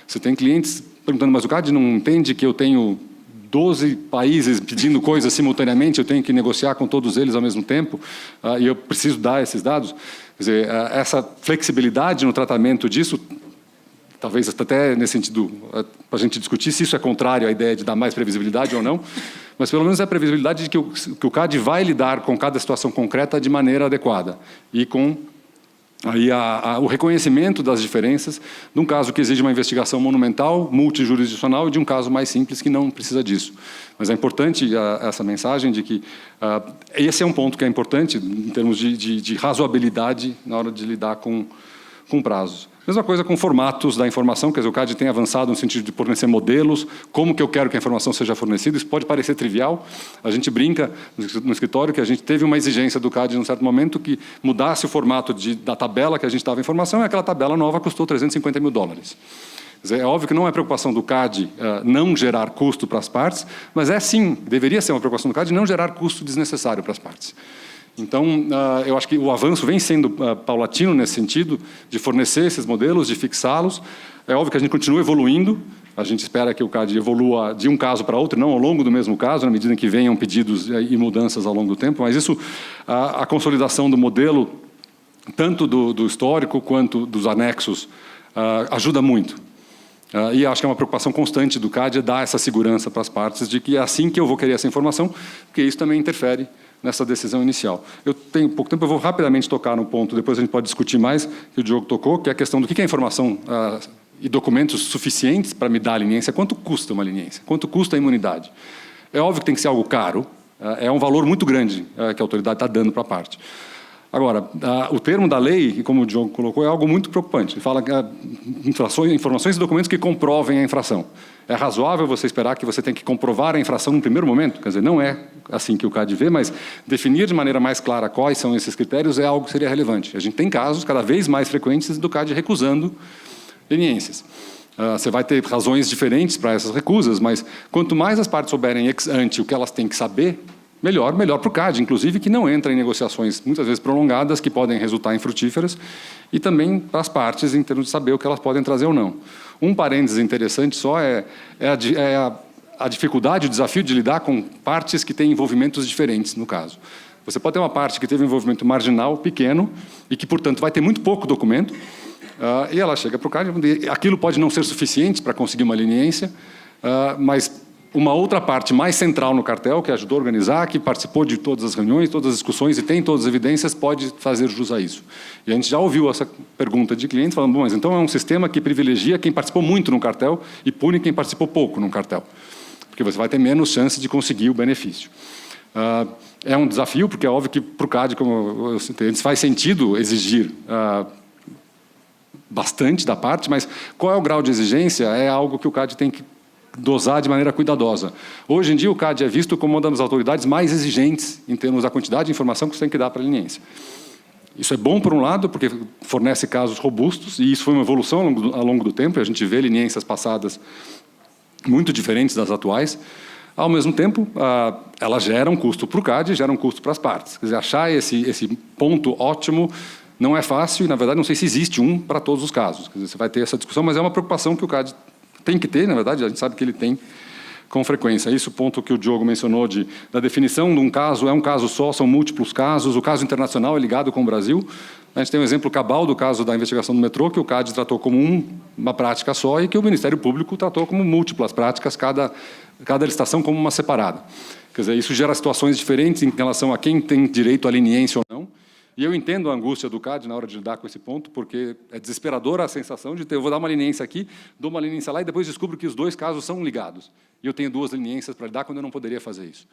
Você tem clientes perguntando, mas o CAD não entende que eu tenho 12 países pedindo coisas simultaneamente, eu tenho que negociar com todos eles ao mesmo tempo, e eu preciso dar esses dados? Quer dizer, essa flexibilidade no tratamento disso, talvez até nesse sentido, para a gente discutir se isso é contrário à ideia de dar mais previsibilidade ou não, mas pelo menos é a previsibilidade de que o CAD vai lidar com cada situação concreta de maneira adequada e com aí o reconhecimento das diferenças de um caso que exige uma investigação monumental, multijurisdicional, e de um caso mais simples que não precisa disso. Mas é importante essa mensagem de que esse é um ponto que é importante em termos de razoabilidade na hora de lidar com prazos. Mesma coisa com formatos da informação, quer dizer, o CAD tem avançado no sentido de fornecer modelos, como que eu quero que a informação seja fornecida. Isso pode parecer trivial. A gente brinca no escritório que a gente teve uma exigência do CAD, em um certo momento, que mudasse o formato da tabela que a gente dava informação, e aquela tabela nova custou $350 mil. Quer dizer, é óbvio que não é preocupação do CAD não gerar custo para as partes, mas sim, deveria ser uma preocupação do CAD não gerar custo desnecessário para as partes. Então, eu acho que o avanço vem sendo paulatino nesse sentido, de fornecer esses modelos, de fixá-los. É óbvio que a gente continua evoluindo, a gente espera que o CAD evolua de um caso para outro, não ao longo do mesmo caso, na medida em que venham pedidos e mudanças ao longo do tempo, mas isso, a consolidação do modelo, tanto do histórico quanto dos anexos, ajuda muito. E acho que é uma preocupação constante do CAD dar essa segurança para as partes de que é assim que eu vou querer essa informação, porque isso também interfere nessa decisão inicial. Eu tenho pouco tempo, eu vou rapidamente tocar no ponto, depois a gente pode discutir mais, que o Diogo tocou, que é a questão do que é informação e documentos suficientes para me dar a leniência. Quanto custa uma leniência? Quanto custa a imunidade? É óbvio que tem que ser algo caro, é um valor muito grande que a autoridade está dando para a parte. Agora, o termo da lei, como o Diogo colocou, é algo muito preocupante. Ele fala que informações e documentos que comprovem a infração. É razoável você esperar que você tem que comprovar a infração no primeiro momento? Quer dizer, não é assim que o CAD vê, mas definir de maneira mais clara quais são esses critérios é algo que seria relevante. A gente tem casos cada vez mais frequentes do CAD recusando leniências. Você vai ter razões diferentes para essas recusas, mas quanto mais as partes souberem ex ante o que elas têm que saber, melhor para o CAD, inclusive, que não entra em negociações muitas vezes prolongadas, que podem resultar infrutíferas, e também para as partes, em termos de saber o que elas podem trazer ou não. Um parênteses interessante só é a dificuldade, o desafio de lidar com partes que têm envolvimentos diferentes, no caso. Você pode ter uma parte que teve um envolvimento marginal, pequeno, e que, portanto, vai ter muito pouco documento, e ela chega para o CAD, aquilo pode não ser suficiente para conseguir uma leniência, mas uma outra parte mais central no cartel, que ajudou a organizar, que participou de todas as reuniões, todas as discussões e tem todas as evidências, pode fazer jus a isso. E a gente já ouviu essa pergunta de clientes falando, bom, mas então é um sistema que privilegia quem participou muito no cartel e pune quem participou pouco no cartel, porque você vai ter menos chance de conseguir o benefício. É um desafio, porque é óbvio que para o CAD, como eu citei antes, faz sentido exigir bastante da parte, mas qual é o grau de exigência é algo que o CAD tem que dosar de maneira cuidadosa. Hoje em dia, o CAD é visto como uma das autoridades mais exigentes em termos da quantidade de informação que você tem que dar para a leniência. Isso é bom, por um lado, porque fornece casos robustos, e isso foi uma evolução ao longo do tempo, e a gente vê leniências passadas muito diferentes das atuais. Ao mesmo tempo, ela gera um custo para o CAD e gera um custo para as partes. Quer dizer, achar esse ponto ótimo não é fácil, e, na verdade, não sei se existe um para todos os casos. Quer dizer, você vai ter essa discussão, mas é uma preocupação que o CAD tem que ter, na verdade, a gente sabe que ele tem com frequência. Isso, o ponto que o Diogo mencionou da definição de um caso, é um caso só, são múltiplos casos, o caso internacional é ligado com o Brasil. A gente tem um exemplo cabal do caso da investigação do metrô, que o CAD tratou como uma prática só e que o Ministério Público tratou como múltiplas práticas, cada licitação como uma separada. Quer dizer, isso gera situações diferentes em relação a quem tem direito à leniência ou não. E eu entendo a angústia do CAD na hora de lidar com esse ponto, porque é desesperadora a sensação de ter, eu vou dar uma leniência aqui, dou uma leniência lá e depois descubro que os dois casos são ligados. E eu tenho duas leniências para lidar quando eu não poderia fazer isso.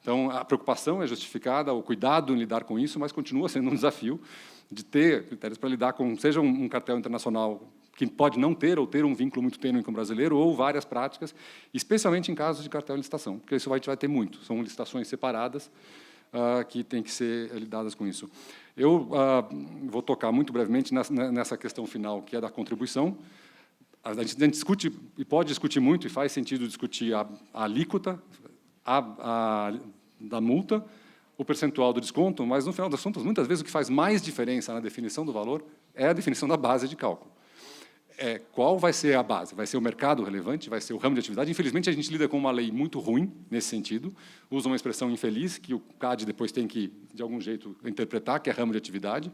Então, a preocupação é justificada, o cuidado em lidar com isso, mas continua sendo um desafio de ter critérios para lidar com, seja um cartel internacional que pode não ter ou ter um vínculo muito tênue com o brasileiro, ou várias práticas, especialmente em casos de cartel de licitação, porque isso vai ter muito. São licitações separadas que têm que ser lidadas com isso. Eu vou tocar muito brevemente nessa questão final, que é da contribuição. A gente discute, e pode discutir muito, e faz sentido discutir a alíquota da multa, o percentual do desconto, mas, no final das contas, muitas vezes o que faz mais diferença na definição do valor é a definição da base de cálculo. Qual vai ser a base? Vai ser o mercado relevante? Vai ser o ramo de atividade? Infelizmente, a gente lida com uma lei muito ruim nesse sentido, usa uma expressão infeliz, que o CAD depois tem que, de algum jeito, interpretar, que é ramo de atividade.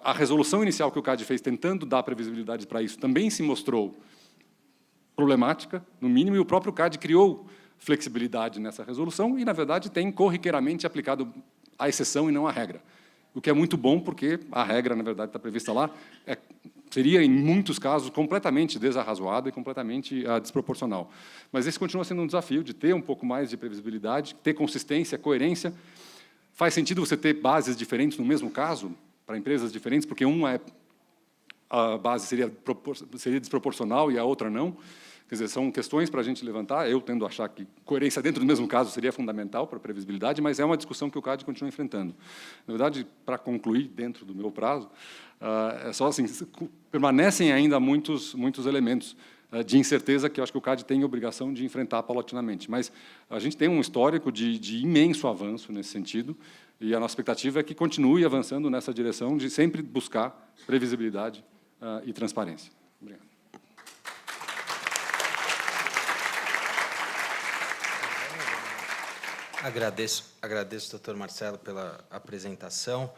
A resolução inicial que o CAD fez, tentando dar previsibilidade para isso, também se mostrou problemática, no mínimo, e o próprio CAD criou flexibilidade nessa resolução e, na verdade, tem corriqueiramente aplicado a exceção e não a regra. O que é muito bom, porque a regra, na verdade, está prevista lá, seria, em muitos casos, completamente desarrazoada e completamente desproporcional. Mas esse continua sendo um desafio de ter um pouco mais de previsibilidade, ter consistência, coerência. Faz sentido você ter bases diferentes no mesmo caso, para empresas diferentes, porque a base seria desproporcional e a outra não. Quer dizer, são questões para a gente levantar. Eu tendo a achar que coerência dentro do mesmo caso seria fundamental para a previsibilidade, mas é uma discussão que o CAD continua enfrentando. Na verdade, para concluir, dentro do meu prazo, é só assim, permanecem ainda muitos elementos de incerteza que eu acho que o CAD tem a obrigação de enfrentar paulatinamente. Mas a gente tem um histórico de imenso avanço nesse sentido, e a nossa expectativa é que continue avançando nessa direção de sempre buscar previsibilidade e transparência. Obrigado. Agradeço, doutor Marcelo, pela apresentação.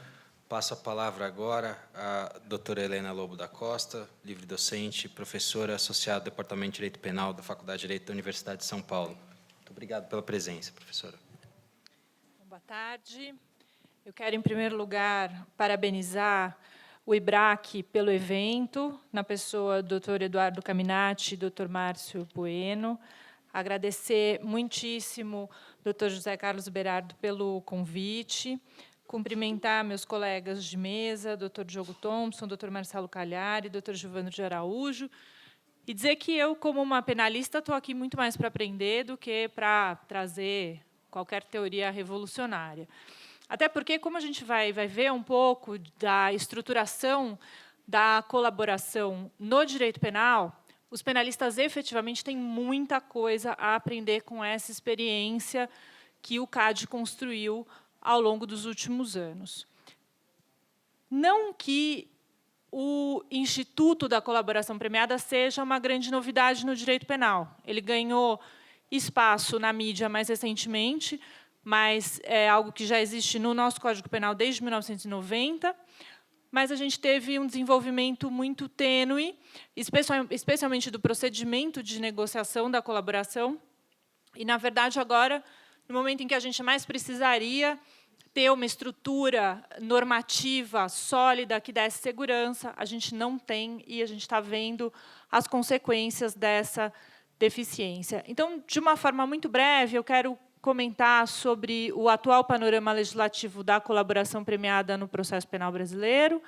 Passo a palavra agora à doutora Helena Lobo da Costa, livre-docente, professora associada do Departamento de Direito Penal da Faculdade de Direito da Universidade de São Paulo. Muito obrigado pela presença, professora. Boa tarde. Eu quero, em primeiro lugar, parabenizar o IBRAC pelo evento, na pessoa do Dr. Eduardo Caminati e Dr. Márcio Bueno. Agradecer muitíssimo o Dr. José Carlos Berardo pelo convite. Cumprimentar meus colegas de mesa, Dr. Diogo Thompson, Dr. Marcelo Cagliari, Dr. Giovano de Araújo, e dizer que eu, como uma penalista, estou aqui muito mais para aprender do que para trazer qualquer teoria revolucionária. Até porque, como a gente vai ver um pouco da estruturação da colaboração no direito penal, os penalistas efetivamente têm muita coisa a aprender com essa experiência que o CAD construiu ao longo dos últimos anos. Não que o Instituto da Colaboração Premiada seja uma grande novidade no direito penal. Ele ganhou espaço na mídia mais recentemente, mas é algo que já existe no nosso Código Penal desde 1990, mas a gente teve um desenvolvimento muito tênue, especialmente do procedimento de negociação da colaboração, e, na verdade, agora, no momento em que a gente mais precisaria ter uma estrutura normativa sólida que desse segurança, a gente não tem, e a gente está vendo as consequências dessa deficiência. Então, de uma forma muito breve, eu quero comentar sobre o atual panorama legislativo da colaboração premiada no processo penal brasileiro,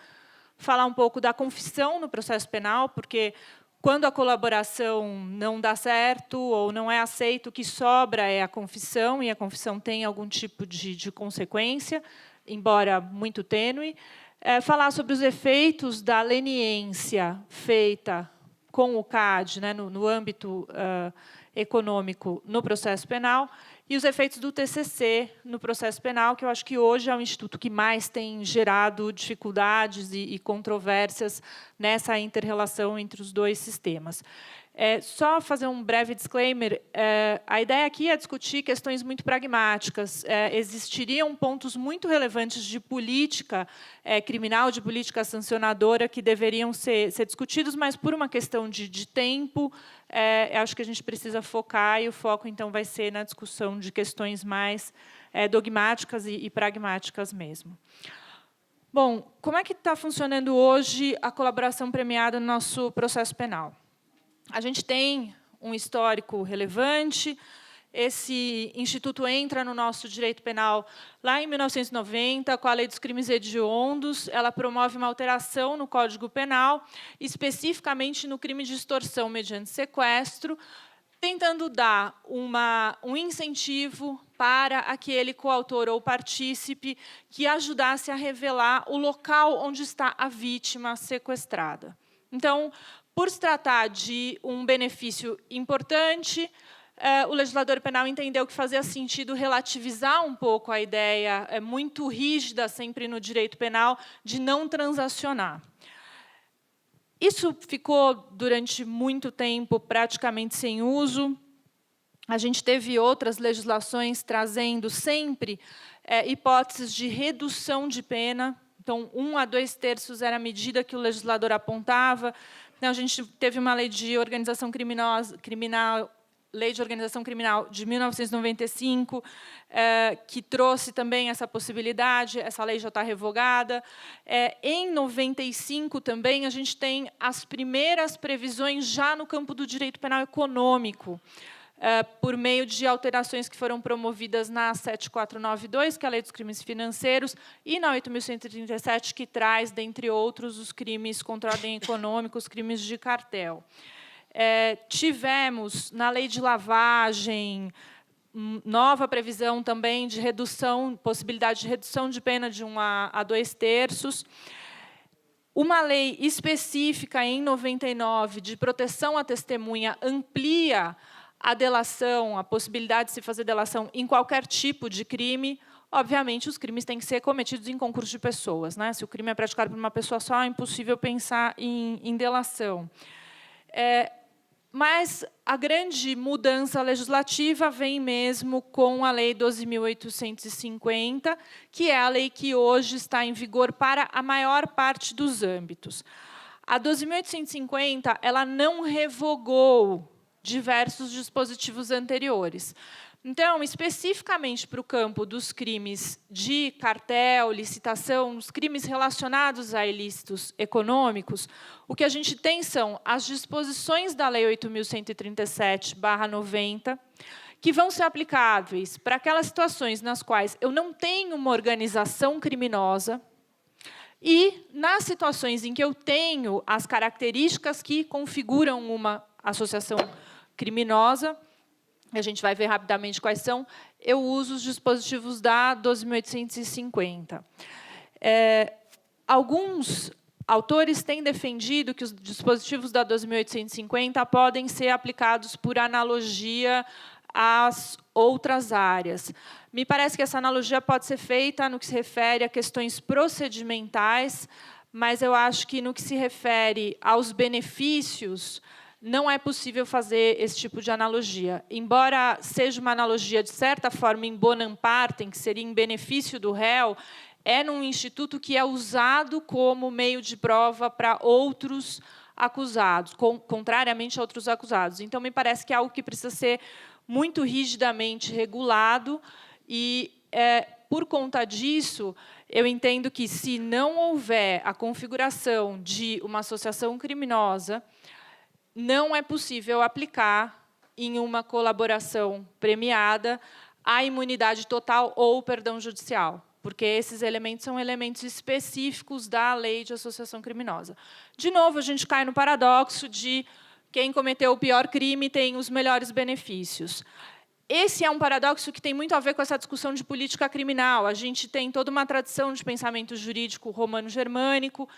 falar um pouco da confissão no processo penal, porque quando a colaboração não dá certo ou não é aceito, o que sobra é a confissão, e a confissão tem algum tipo de consequência, embora muito tênue. Falar sobre os efeitos da leniência feita com o CAD, né, no âmbito econômico no processo penal, e os efeitos do TCC no processo penal, que eu acho que hoje é o instituto que mais tem gerado dificuldades e controvérsias nessa inter-relação entre os dois sistemas. Só fazer um breve disclaimer, a ideia aqui é discutir questões muito pragmáticas. Existiriam pontos muito relevantes de política criminal, de política sancionadora, que deveriam ser discutidos, mas, por uma questão de tempo, acho que a gente precisa focar, e o foco, então, vai ser na discussão de questões mais dogmáticas e pragmáticas mesmo. Bom, como é que está funcionando hoje a colaboração premiada no nosso processo penal? A gente tem um histórico relevante. Esse instituto entra no nosso direito penal lá em 1990, com a Lei dos Crimes Hediondos. Ela promove uma alteração no Código Penal, especificamente no crime de extorsão mediante sequestro, tentando dar um incentivo para aquele coautor ou partícipe que ajudasse a revelar o local onde está a vítima sequestrada. Então, por se tratar de um benefício importante, o legislador penal entendeu que fazia sentido relativizar um pouco a ideia muito rígida, sempre no direito penal, de não transacionar. Isso ficou, durante muito tempo, praticamente sem uso. A gente teve outras legislações trazendo sempre hipóteses de redução de pena. Então, 1 a 2 terços era a medida que o legislador apontava. Então, a gente teve uma lei de organização Lei de Organização Criminal de 1995, que trouxe também essa possibilidade. Essa lei já está revogada. Em 95, também, a gente tem as primeiras previsões já no campo do direito penal econômico, por meio de alterações que foram promovidas na 7492, que é a Lei dos Crimes Financeiros, e na 8.137, que traz, dentre outros, os crimes contra a ordem econômica, os crimes de cartel. Tivemos, na Lei de Lavagem, nova previsão também de redução, possibilidade de redução de pena de 1 a 2 terços. Uma lei específica, em 99, de proteção à testemunha, amplia a delação, a possibilidade de se fazer delação em qualquer tipo de crime. Obviamente, os crimes têm que ser cometidos em concurso de pessoas, né? Se o crime é praticado por uma pessoa só, é impossível pensar em delação. Mas a grande mudança legislativa vem mesmo com a Lei 12.850, que é a lei que hoje está em vigor para a maior parte dos âmbitos. A 12.850 ela não revogou diversos dispositivos anteriores. Então, especificamente para o campo dos crimes de cartel, licitação, os crimes relacionados a ilícitos econômicos, o que a gente tem são as disposições da Lei 8.137/90, que vão ser aplicáveis para aquelas situações nas quais eu não tenho uma organização criminosa, e nas situações em que eu tenho as características que configuram uma associação criminosa, a gente vai ver rapidamente quais são, eu uso os dispositivos da 12.850. Alguns autores têm defendido que os dispositivos da 12.850 podem ser aplicados por analogia às outras áreas. Me parece que essa analogia pode ser feita no que se refere a questões procedimentais, mas eu acho que, no que se refere aos benefícios, não é possível fazer esse tipo de analogia. Embora seja uma analogia, de certa forma, em bonam partem, que seria em benefício do réu, é num instituto que é usado como meio de prova para outros acusados, contrariamente a outros acusados. Então, me parece que é algo que precisa ser muito rigidamente regulado e, por conta disso, eu entendo que, se não houver a configuração de uma associação criminosa, não é possível aplicar, em uma colaboração premiada, a imunidade total ou o perdão judicial, porque esses elementos são elementos específicos da lei de associação criminosa. De novo, a gente cai no paradoxo de quem cometeu o pior crime tem os melhores benefícios. Esse é um paradoxo que tem muito a ver com essa discussão de política criminal. A gente tem toda uma tradição de pensamento jurídico romano-germânico,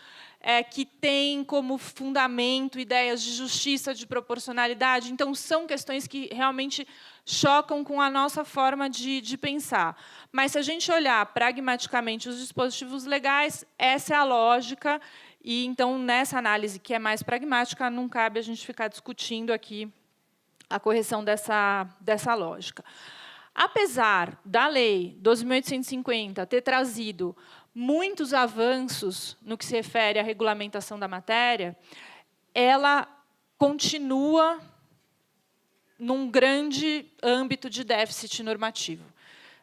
que tem como fundamento ideias de justiça, de proporcionalidade. Então, são questões que realmente chocam com a nossa forma de pensar. Mas, se a gente olhar pragmaticamente os dispositivos legais, essa é a lógica. E, então, nessa análise que é mais pragmática, não cabe a gente ficar discutindo aqui a correção dessa lógica. Apesar da Lei 12.850 ter trazido muitos avanços no que se refere à regulamentação da matéria, ela continua num grande âmbito de déficit normativo.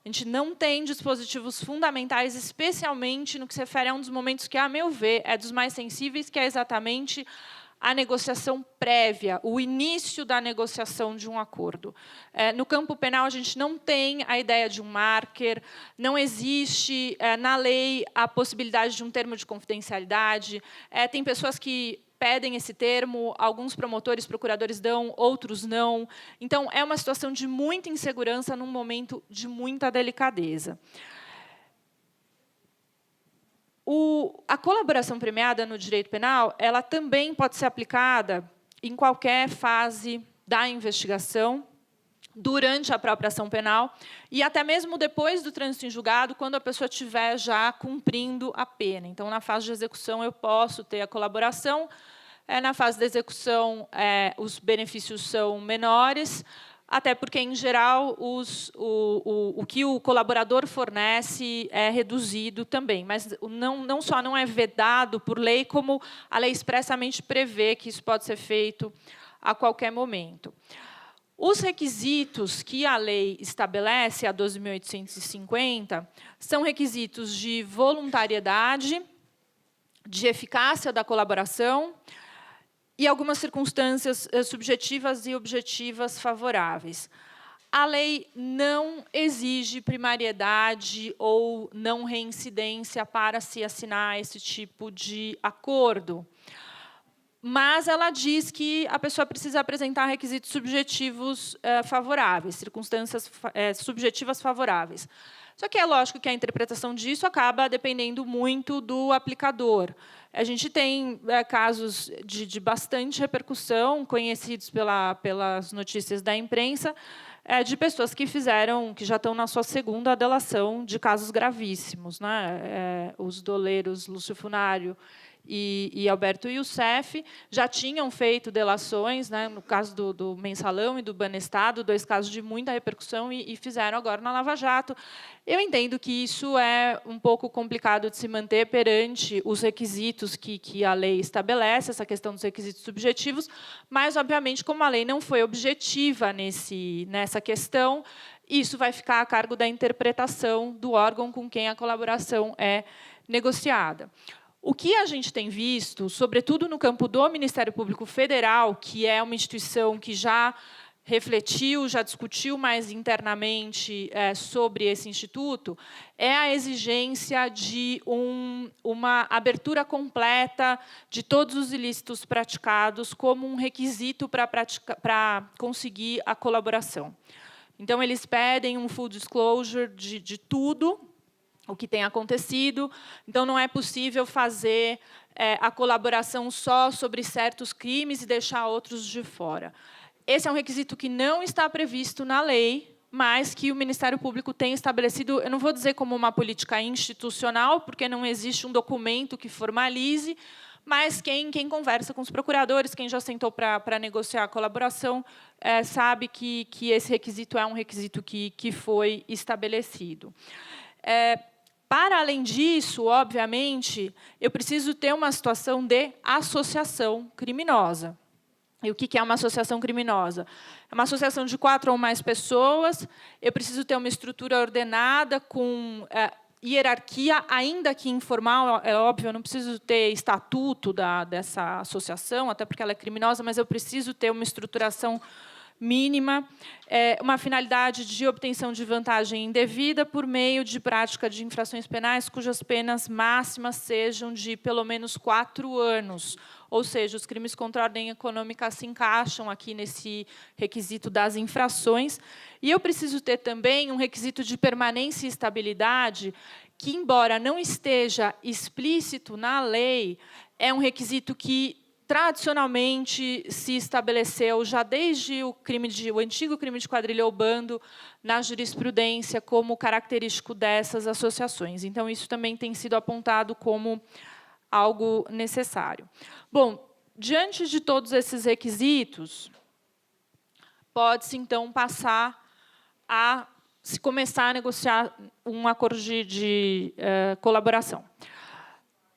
A gente não tem dispositivos fundamentais, especialmente no que se refere a um dos momentos que, a meu ver, é dos mais sensíveis, que é exatamente a negociação prévia, o início da negociação de um acordo. No campo penal, a gente não tem a ideia de um marker, não existe na lei a possibilidade de um termo de confidencialidade. Tem pessoas que pedem esse termo, alguns promotores, procuradores dão, outros não. Então, é uma situação de muita insegurança num momento de muita delicadeza. A colaboração premiada no direito penal, ela também pode ser aplicada em qualquer fase da investigação, durante a própria ação penal, e até mesmo depois do trânsito em julgado, quando a pessoa estiver já cumprindo a pena. Então, na fase de execução, eu posso ter a colaboração. Na fase da execução, os benefícios são menores, até porque, em geral, o que o colaborador fornece é reduzido também. Mas não só não é vedado por lei, como a lei expressamente prevê que isso pode ser feito a qualquer momento. Os requisitos que a lei estabelece, a 12.850, são requisitos de voluntariedade, de eficácia da colaboração, e algumas circunstâncias subjetivas e objetivas favoráveis. A lei não exige primariedade ou não reincidência para se assinar esse tipo de acordo, mas ela diz que a pessoa precisa apresentar requisitos subjetivos favoráveis, circunstâncias subjetivas favoráveis. Só que é lógico que a interpretação disso acaba dependendo muito do aplicador. A gente tem casos de bastante repercussão, conhecidos pelas notícias da imprensa, de pessoas que já estão na sua segunda delação de casos gravíssimos, né? Os doleiros Lúcio Funário e Alberto Youssef já tinham feito delações, né, no caso do Mensalão e do Banestado, 2 casos de muita repercussão, e fizeram agora na Lava Jato. Eu entendo que isso é um pouco complicado de se manter perante os requisitos que a lei estabelece, essa questão dos requisitos subjetivos, mas, obviamente, como a lei não foi objetiva nessa questão, isso vai ficar a cargo da interpretação do órgão com quem a colaboração é negociada. O que a gente tem visto, sobretudo no campo do Ministério Público Federal, que é uma instituição que já refletiu, já discutiu mais internamente sobre esse instituto, é a exigência de uma abertura completa de todos os ilícitos praticados como um requisito para conseguir a colaboração. Então, eles pedem um full disclosure de tudo o que tem acontecido. Então, não é possível fazer a colaboração só sobre certos crimes e deixar outros de fora. esse é um requisito que não está previsto na lei, mas que o Ministério Público tem estabelecido, eu não vou dizer como uma política institucional, porque não existe um documento que formalize, mas quem conversa com os procuradores, quem já sentou para negociar a colaboração, sabe que esse requisito é um requisito que foi estabelecido. Para além disso, obviamente, eu preciso ter uma situação de associação criminosa. E o que é uma associação criminosa? É uma associação de 4 ou mais pessoas, eu preciso ter uma estrutura ordenada, com hierarquia, ainda que informal, é óbvio, eu não preciso ter estatuto dessa associação, até porque ela é criminosa, mas eu preciso ter uma estruturação mínima, uma finalidade de obtenção de vantagem indevida por meio de prática de infrações penais cujas penas máximas sejam de pelo menos 4 anos. Ou seja, os crimes contra a ordem econômica se encaixam aqui nesse requisito das infrações. E eu preciso ter também um requisito de permanência e estabilidade que, embora não esteja explícito na lei, é um requisito que tradicionalmente se estabeleceu já desde o antigo crime de quadrilha ou bando na jurisprudência como característico dessas associações. Então, isso também tem sido apontado como algo necessário. Bom, diante de todos esses requisitos, pode-se, então, passar a se começar a negociar um acordo de colaboração.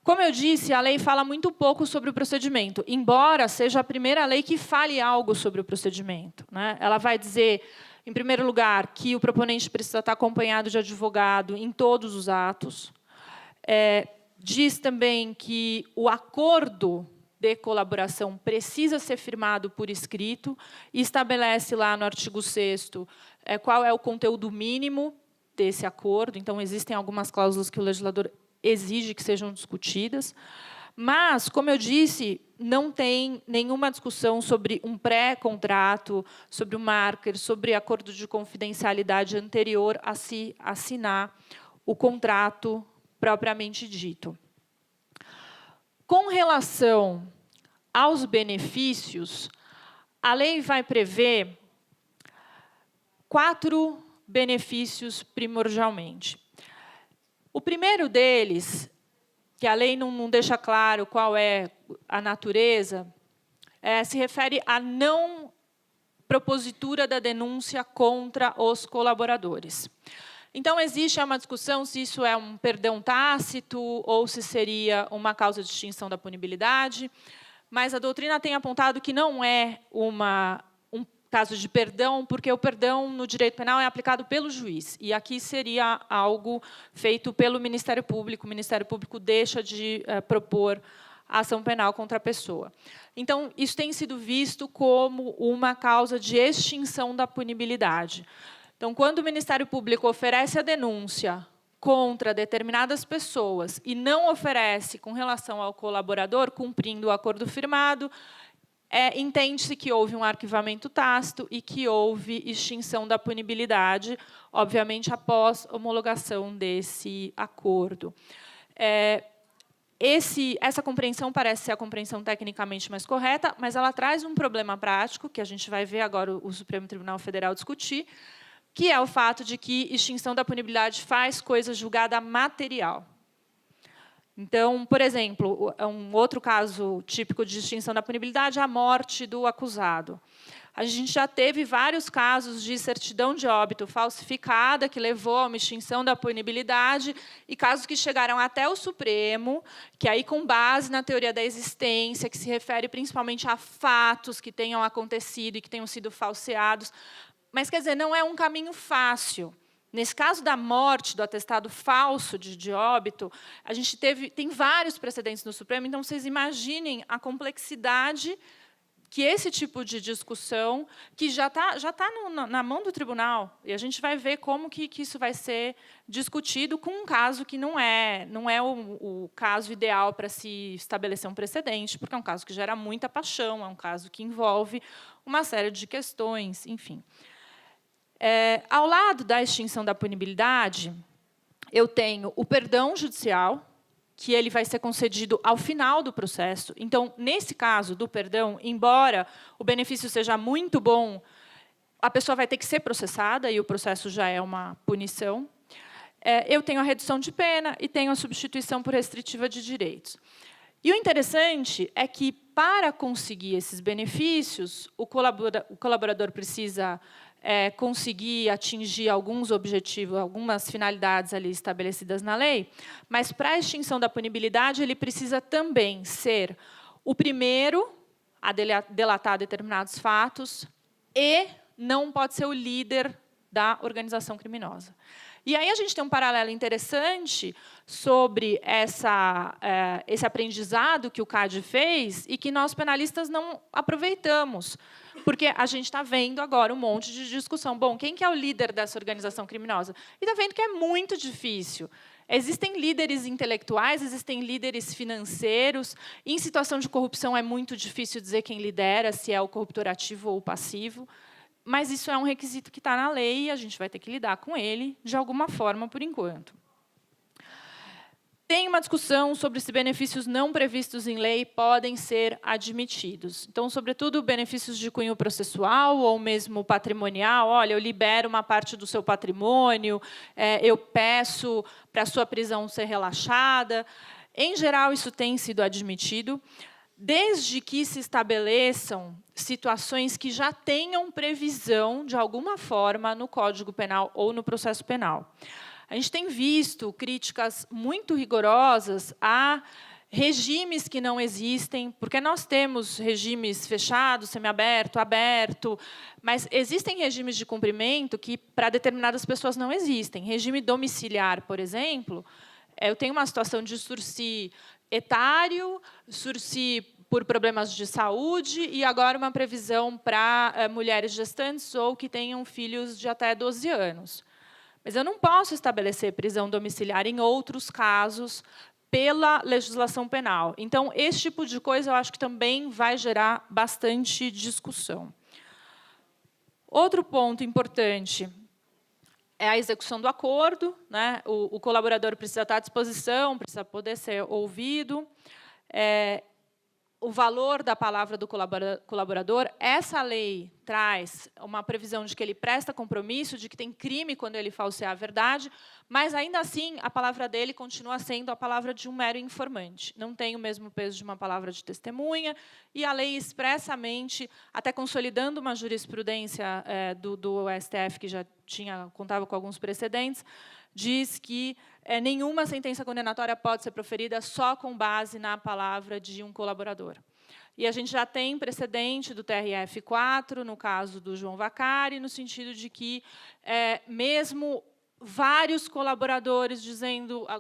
Como eu disse, a lei fala muito pouco sobre o procedimento, embora seja a primeira lei que fale algo sobre o procedimento, né? Ela vai dizer, em primeiro lugar, que o proponente precisa estar acompanhado de advogado em todos os atos. Diz também que o acordo de colaboração precisa ser firmado por escrito e estabelece lá no artigo 6º qual é o conteúdo mínimo desse acordo. Então, existem algumas cláusulas que o legislador exige que sejam discutidas. Mas, como eu disse, não tem nenhuma discussão sobre um pré-contrato, sobre o marker, sobre acordo de confidencialidade anterior a se assinar o contrato propriamente dito. Com relação aos benefícios, a lei vai prever 4 benefícios primordialmente. O primeiro deles, que a lei não deixa claro qual é a natureza, se refere à não propositura da denúncia contra os colaboradores. Então, existe uma discussão se isso é um perdão tácito ou se seria uma causa de extinção da punibilidade, mas a doutrina tem apontado que não é um caso de perdão, porque o perdão no direito penal é aplicado pelo juiz, e aqui seria algo feito pelo Ministério Público. O Ministério Público deixa de propor a ação penal contra a pessoa. Então, isso tem sido visto como uma causa de extinção da punibilidade. Então, quando o Ministério Público oferece a denúncia contra determinadas pessoas e não oferece com relação ao colaborador, cumprindo o acordo firmado, entende-se que houve um arquivamento tácito e que houve extinção da punibilidade, obviamente, após homologação desse acordo. Essa compreensão parece ser a compreensão tecnicamente mais correta, mas ela traz um problema prático, que a gente vai ver agora o Supremo Tribunal Federal discutir, que é o fato de que extinção da punibilidade faz coisa julgada material. Então, por exemplo, um outro caso típico de extinção da punibilidade é a morte do acusado. A gente já teve vários casos de certidão de óbito falsificada, que levou a uma extinção da punibilidade, e casos que chegaram até o Supremo, que aí, com base na teoria da existência, que se refere principalmente a fatos que tenham acontecido e que tenham sido falseados. Mas, quer dizer, não é um caminho fácil. Nesse caso da morte, do atestado falso de óbito, a gente tem vários precedentes no Supremo, então vocês imaginem a complexidade que esse tipo de discussão, que já tá na mão do tribunal, e a gente vai ver como que isso vai ser discutido com um caso que não é o caso ideal para se estabelecer um precedente, porque é um caso que gera muita paixão, é um caso que envolve uma série de questões, enfim. Ao lado da extinção da punibilidade, eu tenho o perdão judicial, que ele vai ser concedido ao final do processo. Então, nesse caso do perdão, embora o benefício seja muito bom, a pessoa vai ter que ser processada, e o processo já é uma punição. Eu tenho a redução de pena e tenho a substituição por restritiva de direitos. E o interessante é que, para conseguir esses benefícios, o colaborador precisa conseguir atingir alguns objetivos, algumas finalidades ali estabelecidas na lei, mas, para a extinção da punibilidade, ele precisa também ser o primeiro a delatar determinados fatos e não pode ser o líder da organização criminosa. E aí a gente tem um paralelo interessante sobre esse aprendizado que o CAD fez e que nós, penalistas, não aproveitamos, porque a gente está vendo agora um monte de discussão. Bom, quem que é o líder dessa organização criminosa? E está vendo que é muito difícil. Existem líderes intelectuais, existem líderes financeiros. Em situação de corrupção é muito difícil dizer quem lidera, se é o corruptor ativo ou passivo. Mas isso é um requisito que está na lei e a gente vai ter que lidar com ele de alguma forma, por enquanto. Tem uma discussão sobre se benefícios não previstos em lei podem ser admitidos. Então, sobretudo, benefícios de cunho processual ou mesmo patrimonial. Olha, eu libero uma parte do seu patrimônio, eu peço para a sua prisão ser relaxada. Em geral, isso tem sido admitido, desde que se estabeleçam situações que já tenham previsão, de alguma forma, no Código Penal ou no processo penal. A gente tem visto críticas muito rigorosas a regimes que não existem, porque nós temos regimes fechados, semiaberto, aberto, mas existem regimes de cumprimento que, para determinadas pessoas, não existem. Regime domiciliar, por exemplo, eu tenho uma situação de sursi etário, sursi por problemas de saúde e agora uma previsão para mulheres gestantes ou que tenham filhos de até 12 anos. Mas eu não posso estabelecer prisão domiciliar em outros casos pela legislação penal. Então, esse tipo de coisa eu acho que também vai gerar bastante discussão. Outro ponto importante é a execução do acordo, né? O colaborador precisa estar à disposição, precisa poder ser ouvido. O valor da palavra do colaborador, essa lei traz uma previsão de que ele presta compromisso, de que tem crime quando ele falsear a verdade, mas, ainda assim, a palavra dele continua sendo a palavra de um mero informante. Não tem o mesmo peso de uma palavra de testemunha, e a lei expressamente, até consolidando uma jurisprudência do STF, que já contava com alguns precedentes, diz que nenhuma sentença condenatória pode ser proferida só com base na palavra de um colaborador. E a gente já tem precedente do TRF4, no caso do João Vacari, no sentido de que, mesmo vários colaboradores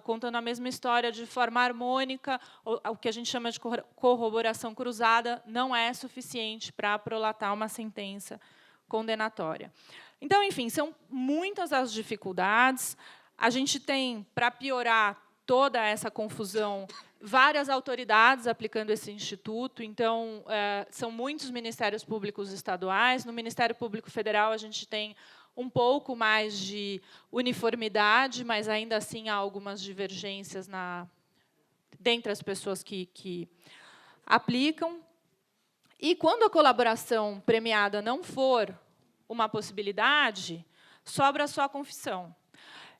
contando a mesma história de forma harmônica, o que a gente chama de corroboração cruzada, não é suficiente para prolatar uma sentença condenatória. Então, enfim, são muitas as dificuldades. A gente tem, para piorar toda essa confusão, várias autoridades aplicando esse instituto. Então, são muitos ministérios públicos estaduais. No Ministério Público Federal, a gente tem um pouco mais de uniformidade, mas, ainda assim, há algumas divergências dentre as pessoas que aplicam. E, quando a colaboração premiada não for uma possibilidade, sobra só a confissão.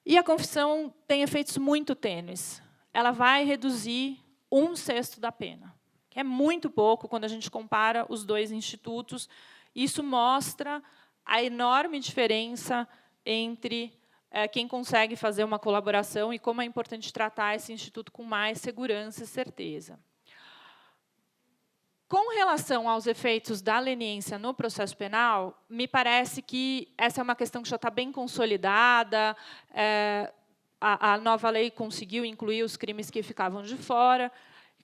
E a confissão tem efeitos muito tênues. Ela vai reduzir 1/6 da pena, que é muito pouco quando a gente compara os dois institutos. Isso mostra a enorme diferença entre quem consegue fazer uma colaboração e como é importante tratar esse instituto com mais segurança e certeza. Com relação aos efeitos da leniência no processo penal, me parece que essa é uma questão que já está bem consolidada. A nova lei conseguiu incluir os crimes que ficavam de fora.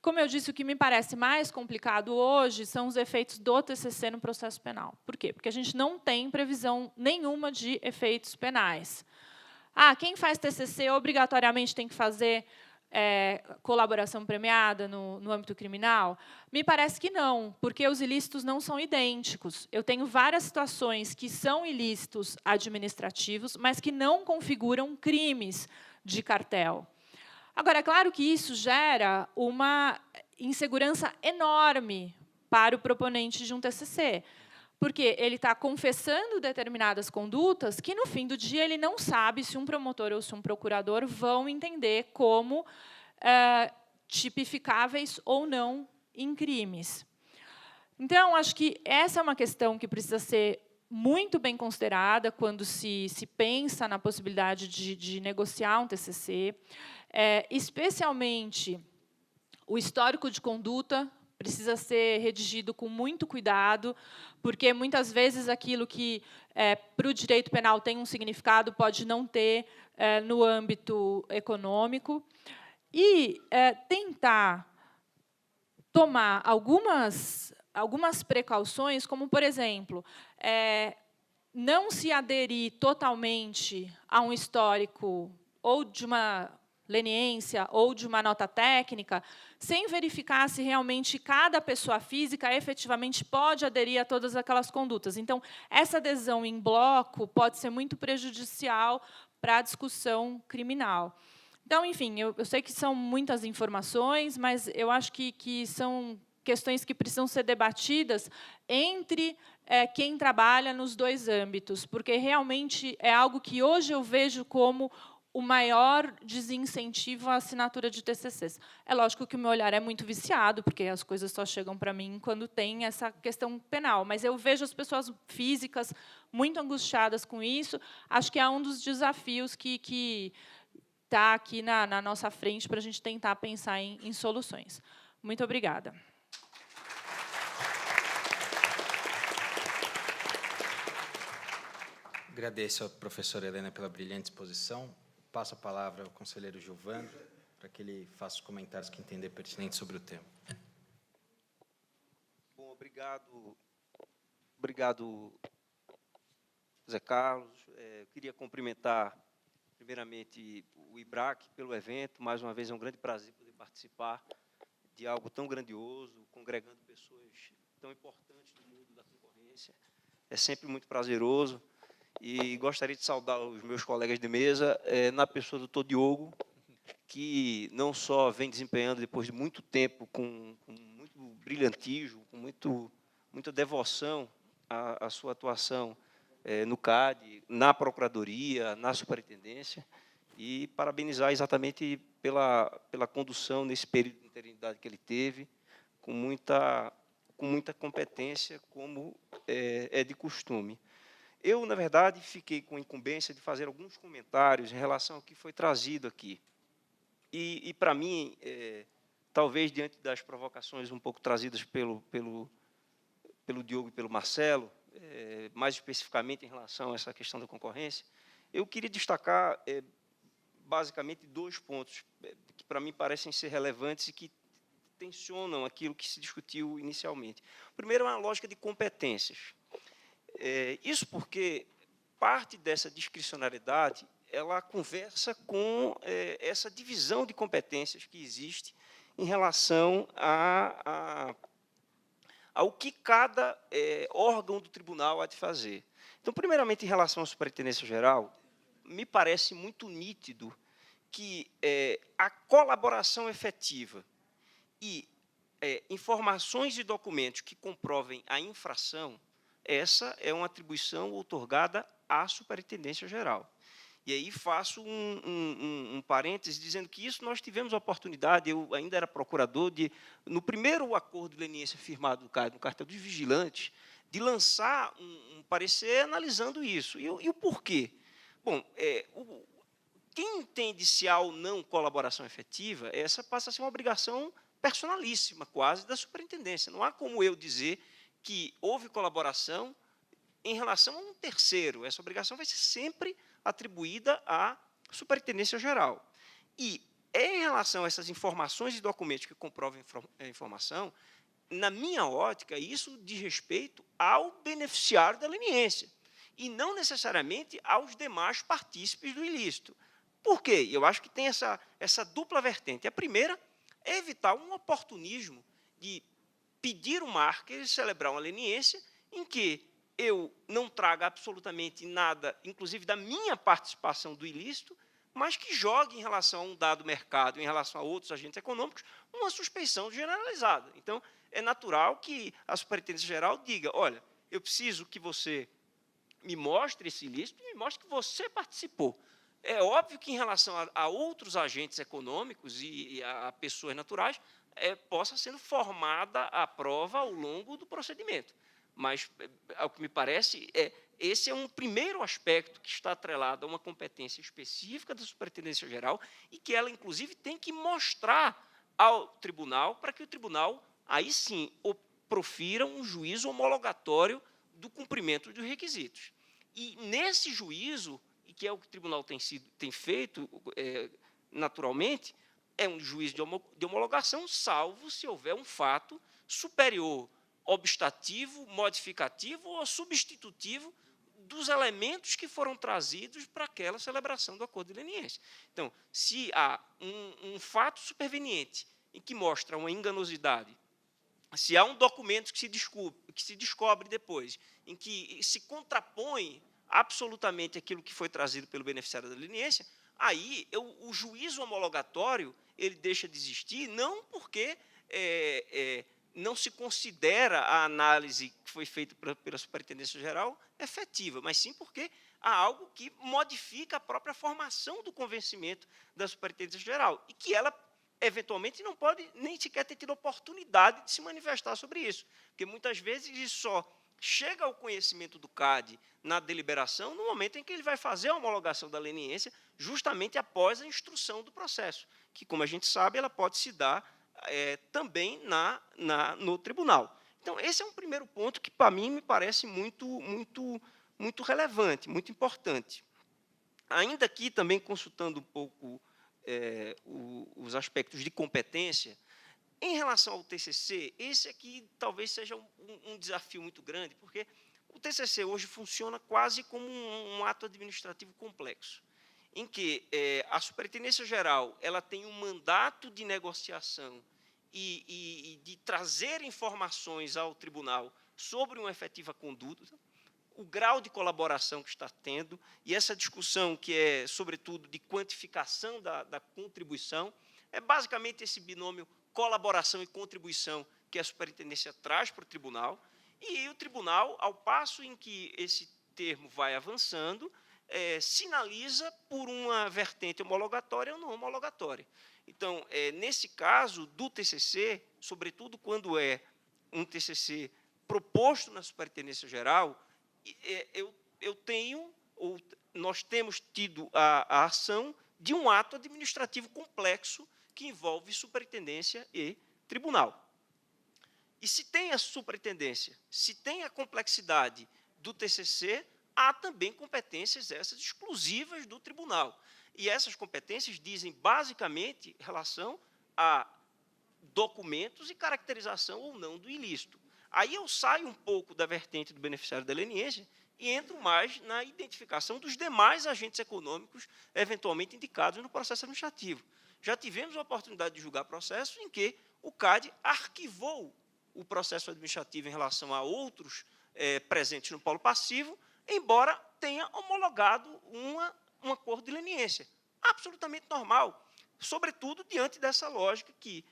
Como eu disse, o que me parece mais complicado hoje são os efeitos do TCC no processo penal. Por quê? Porque a gente não tem previsão nenhuma de efeitos penais. Quem faz TCC obrigatoriamente tem que fazer colaboração premiada no âmbito criminal? Me parece que não, porque os ilícitos não são idênticos. Eu tenho várias situações que são ilícitos administrativos, mas que não configuram crimes de cartel. Agora, é claro que isso gera uma insegurança enorme para o proponente de um TCC, porque ele está confessando determinadas condutas que, no fim do dia, ele não sabe se um promotor ou se um procurador vão entender como tipificáveis ou não em crimes. Então, acho que essa é uma questão que precisa ser muito bem considerada quando se pensa na possibilidade de negociar um TCC, especialmente o histórico de conduta precisa ser redigido com muito cuidado, porque, muitas vezes, aquilo que, para o direito penal, tem um significado, pode não ter no âmbito econômico. E tentar tomar algumas precauções, como, por exemplo, não se aderir totalmente a um histórico ou de uma leniência ou de uma nota técnica, sem verificar se realmente cada pessoa física efetivamente pode aderir a todas aquelas condutas. Então, essa adesão em bloco pode ser muito prejudicial para a discussão criminal. Então, enfim, eu sei que são muitas informações, mas eu acho que são questões que precisam ser debatidas entre quem trabalha nos dois âmbitos, porque realmente é algo que hoje eu vejo como o maior desincentivo à assinatura de TCCs. É lógico que o meu olhar é muito viciado, porque as coisas só chegam para mim quando tem essa questão penal, mas eu vejo as pessoas físicas muito angustiadas com isso. Acho que é um dos desafios que está aqui na nossa frente para a gente tentar pensar em soluções. Muito obrigada. Agradeço à professora Helena pela brilhante exposição. Passo a palavra ao conselheiro Gilvando, para que ele faça os comentários que entender pertinentes sobre o tema. Bom, obrigado, Zé Carlos. Eu queria cumprimentar, primeiramente, o IBRAC pelo evento. Mais uma vez, é um grande prazer poder participar de algo tão grandioso, congregando pessoas tão importantes do mundo da concorrência. É sempre muito prazeroso. E gostaria de saudar os meus colegas de mesa, na pessoa do Dr. Diogo, que não só vem desempenhando, depois de muito tempo, com muito brilhantismo, com muita devoção à sua atuação no CAD, na Procuradoria, na Superintendência, e parabenizar exatamente pela condução nesse período de interinidade que ele teve, com muita competência, como é de costume. Eu, na verdade, fiquei com a incumbência de fazer alguns comentários em relação ao que foi trazido aqui. E para mim, talvez, diante das provocações um pouco trazidas pelo Diogo e pelo Marcelo, mais especificamente em relação a essa questão da concorrência, eu queria destacar, basicamente, 2 pontos que, para mim, parecem ser relevantes e que tensionam aquilo que se discutiu inicialmente. O primeiro é uma lógica de competências. Isso porque parte dessa discricionariedade ela conversa com essa divisão de competências que existe em relação ao que cada órgão do tribunal há de fazer. Então, primeiramente, em relação à Superintendência Geral, me parece muito nítido que a colaboração efetiva e informações e documentos que comprovem a infração, essa é uma atribuição outorgada à Superintendência Geral. E aí faço um parêntese dizendo que isso nós tivemos a oportunidade, eu ainda era procurador, no primeiro acordo de leniência firmado no cartel dos vigilantes, de lançar um parecer analisando isso. E o porquê? Bom, quem entende se há ou não colaboração efetiva, essa passa a ser uma obrigação personalíssima, quase, da superintendência. Não há como eu dizer que houve colaboração em relação a um terceiro. Essa obrigação vai ser sempre atribuída à Superintendência Geral. E, em relação a essas informações e documentos que comprovam a informação, na minha ótica, isso diz respeito ao beneficiário da leniência, e não necessariamente aos demais partícipes do ilícito. Por quê? Eu acho que tem essa dupla vertente. A primeira é evitar um oportunismo de pedir um marker e celebrar uma leniência em que eu não traga absolutamente nada, inclusive da minha participação do ilícito, mas que jogue em relação a um dado mercado, em relação a outros agentes econômicos, uma suspeição generalizada. Então, é natural que a Superintendência Geral diga, olha, eu preciso que você me mostre esse ilícito e me mostre que você participou. É óbvio que, em relação a outros agentes econômicos e a pessoas naturais, possa sendo formada a prova ao longo do procedimento. Mas, ao que me parece, esse é um primeiro aspecto que está atrelado a uma competência específica da Superintendência Geral e que ela, inclusive, tem que mostrar ao tribunal para que o tribunal, aí sim, profira um juízo homologatório do cumprimento dos requisitos. E, nesse juízo, e que é o que o tribunal tem feito, naturalmente, é um juízo de homologação, salvo se houver um fato superior, obstativo, modificativo ou substitutivo dos elementos que foram trazidos para aquela celebração do acordo de leniência. Então, se há um fato superveniente em que mostra uma enganosidade, se há um documento que se descobre depois, em que se contrapõe absolutamente aquilo que foi trazido pelo beneficiário da leniência, aí o juízo homologatório ele deixa de existir, não porque não se considera a análise que foi feita pela Superintendência Geral efetiva, mas sim porque há algo que modifica a própria formação do convencimento da Superintendência Geral e que ela, eventualmente, não pode nem sequer ter tido oportunidade de se manifestar sobre isso, porque muitas vezes isso só chega ao conhecimento do CAD na deliberação no momento em que ele vai fazer a homologação da leniência, justamente após a instrução do processo, que, como a gente sabe, ela pode se dar também no tribunal. Então, esse é um primeiro ponto que, para mim, me parece muito relevante, muito importante. Ainda aqui, também consultando um pouco os aspectos de competência, em relação ao TCC, esse aqui talvez seja um desafio muito grande, porque o TCC hoje funciona quase como um ato administrativo complexo, em que a Superintendência Geral ela tem um mandato de negociação e de trazer informações ao tribunal sobre uma efetiva conduta, o grau de colaboração que está tendo, e essa discussão que é, sobretudo, de quantificação da contribuição, é basicamente esse binômio colaboração e contribuição que a superintendência traz para o tribunal, e o tribunal, ao passo em que esse termo vai avançando, sinaliza por uma vertente homologatória ou não homologatória. Então, nesse caso do TCC, sobretudo quando é um TCC proposto na Superintendência Geral, nós temos tido a ação de um ato administrativo complexo que envolve superintendência e tribunal. E se tem a superintendência, se tem a complexidade do TCC, há também competências essas exclusivas do tribunal. E essas competências dizem, basicamente, relação a documentos e caracterização ou não do ilícito. Aí eu saio um pouco da vertente do beneficiário da leniência e entro mais na identificação dos demais agentes econômicos eventualmente indicados no processo administrativo. Já tivemos a oportunidade de julgar processos em que o CAD arquivou o processo administrativo em relação a outros presentes no polo passivo, embora tenha homologado um acordo de leniência. Absolutamente normal, sobretudo diante dessa lógica que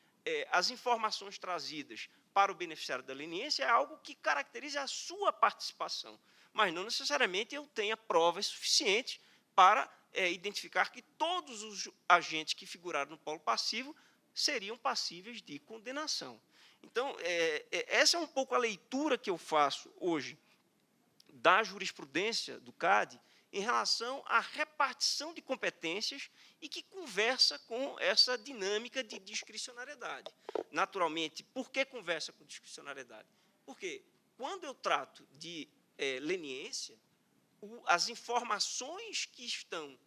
as informações trazidas para o beneficiário da leniência é algo que caracteriza a sua participação, mas não necessariamente eu tenha provas suficientes para identificar que todos os agentes que figuraram no polo passivo seriam passíveis de condenação. Então, essa é um pouco a leitura que eu faço hoje da jurisprudência do CAD em relação à repartição de competências e que conversa com essa dinâmica de discricionariedade. Naturalmente, por que conversa com discricionariedade? Porque, quando eu trato de leniência, as informações que estão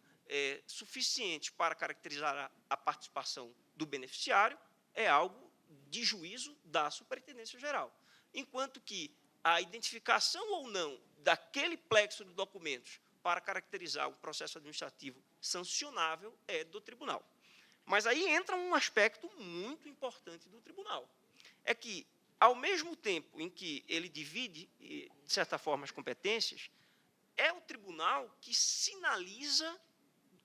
suficientes para caracterizar a participação do beneficiário é algo de juízo da Superintendência Geral, enquanto que a identificação ou não daquele plexo de documentos para caracterizar um processo administrativo sancionável é do tribunal. Mas aí entra um aspecto muito importante do tribunal, é que, ao mesmo tempo em que ele divide, de certa forma, as competências, é o tribunal que sinaliza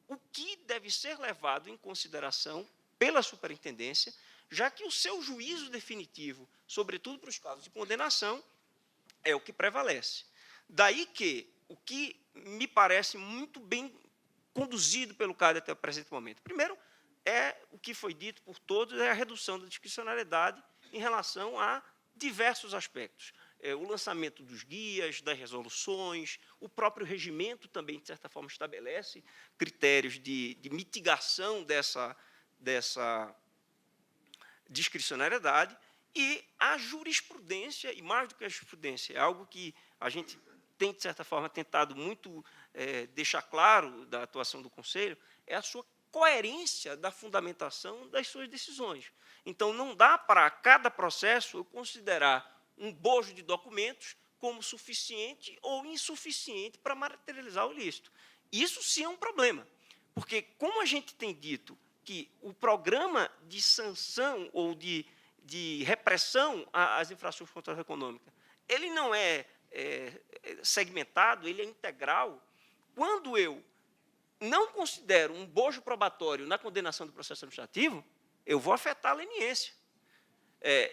o que deve ser levado em consideração pela superintendência, já que o seu juízo definitivo, sobretudo para os casos de condenação, é o que prevalece. Daí que o que me parece muito bem conduzido pelo CAD até o presente momento. Primeiro, é o que foi dito por todos, é a redução da discricionariedade em relação a diversos aspectos. O lançamento dos guias, das resoluções, o próprio regimento também, de certa forma, estabelece critérios de mitigação dessa discricionariedade, e a jurisprudência, e mais do que a jurisprudência, é algo que a gente tem, de certa forma, tentado muito deixar claro da atuação do Conselho, é a sua coerência da fundamentação das suas decisões. Então, não dá para cada processo eu considerar um bojo de documentos como suficiente ou insuficiente para materializar o ilícito. Isso sim é um problema, porque, como a gente tem dito que o programa de sanção ou de repressão às infrações contra a econômica, ele não é segmentado, ele é integral. Quando eu não considero um bojo probatório na condenação do processo administrativo, eu vou afetar a leniência.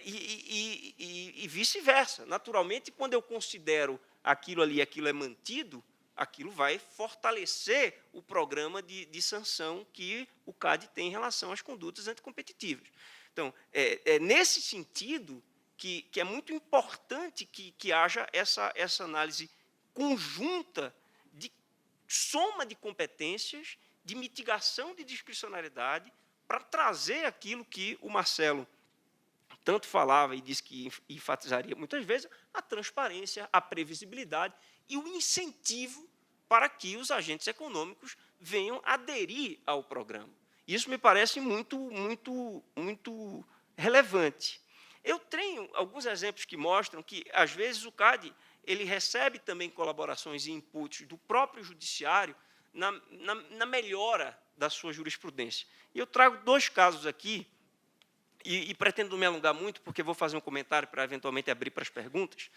E vice-versa. Naturalmente, quando eu considero aquilo ali, aquilo é mantido, aquilo vai fortalecer o programa de sanção que o CAD tem em relação às condutas anticompetitivas. Então, é nesse sentido que é muito importante que haja essa análise conjunta de soma de competências, de mitigação de discricionariedade, para trazer aquilo que o Marcelo tanto falava e disse que enfatizaria muitas vezes, a transparência, a previsibilidade e o incentivo para que os agentes econômicos venham aderir ao programa. Isso me parece muito relevante. Eu tenho alguns exemplos que mostram que, às vezes, o CAD ele recebe também colaborações e inputs do próprio judiciário na melhora da sua jurisprudência. E eu trago 2 casos aqui, e pretendo não me alongar muito, porque vou fazer um comentário para, eventualmente, abrir para as perguntas.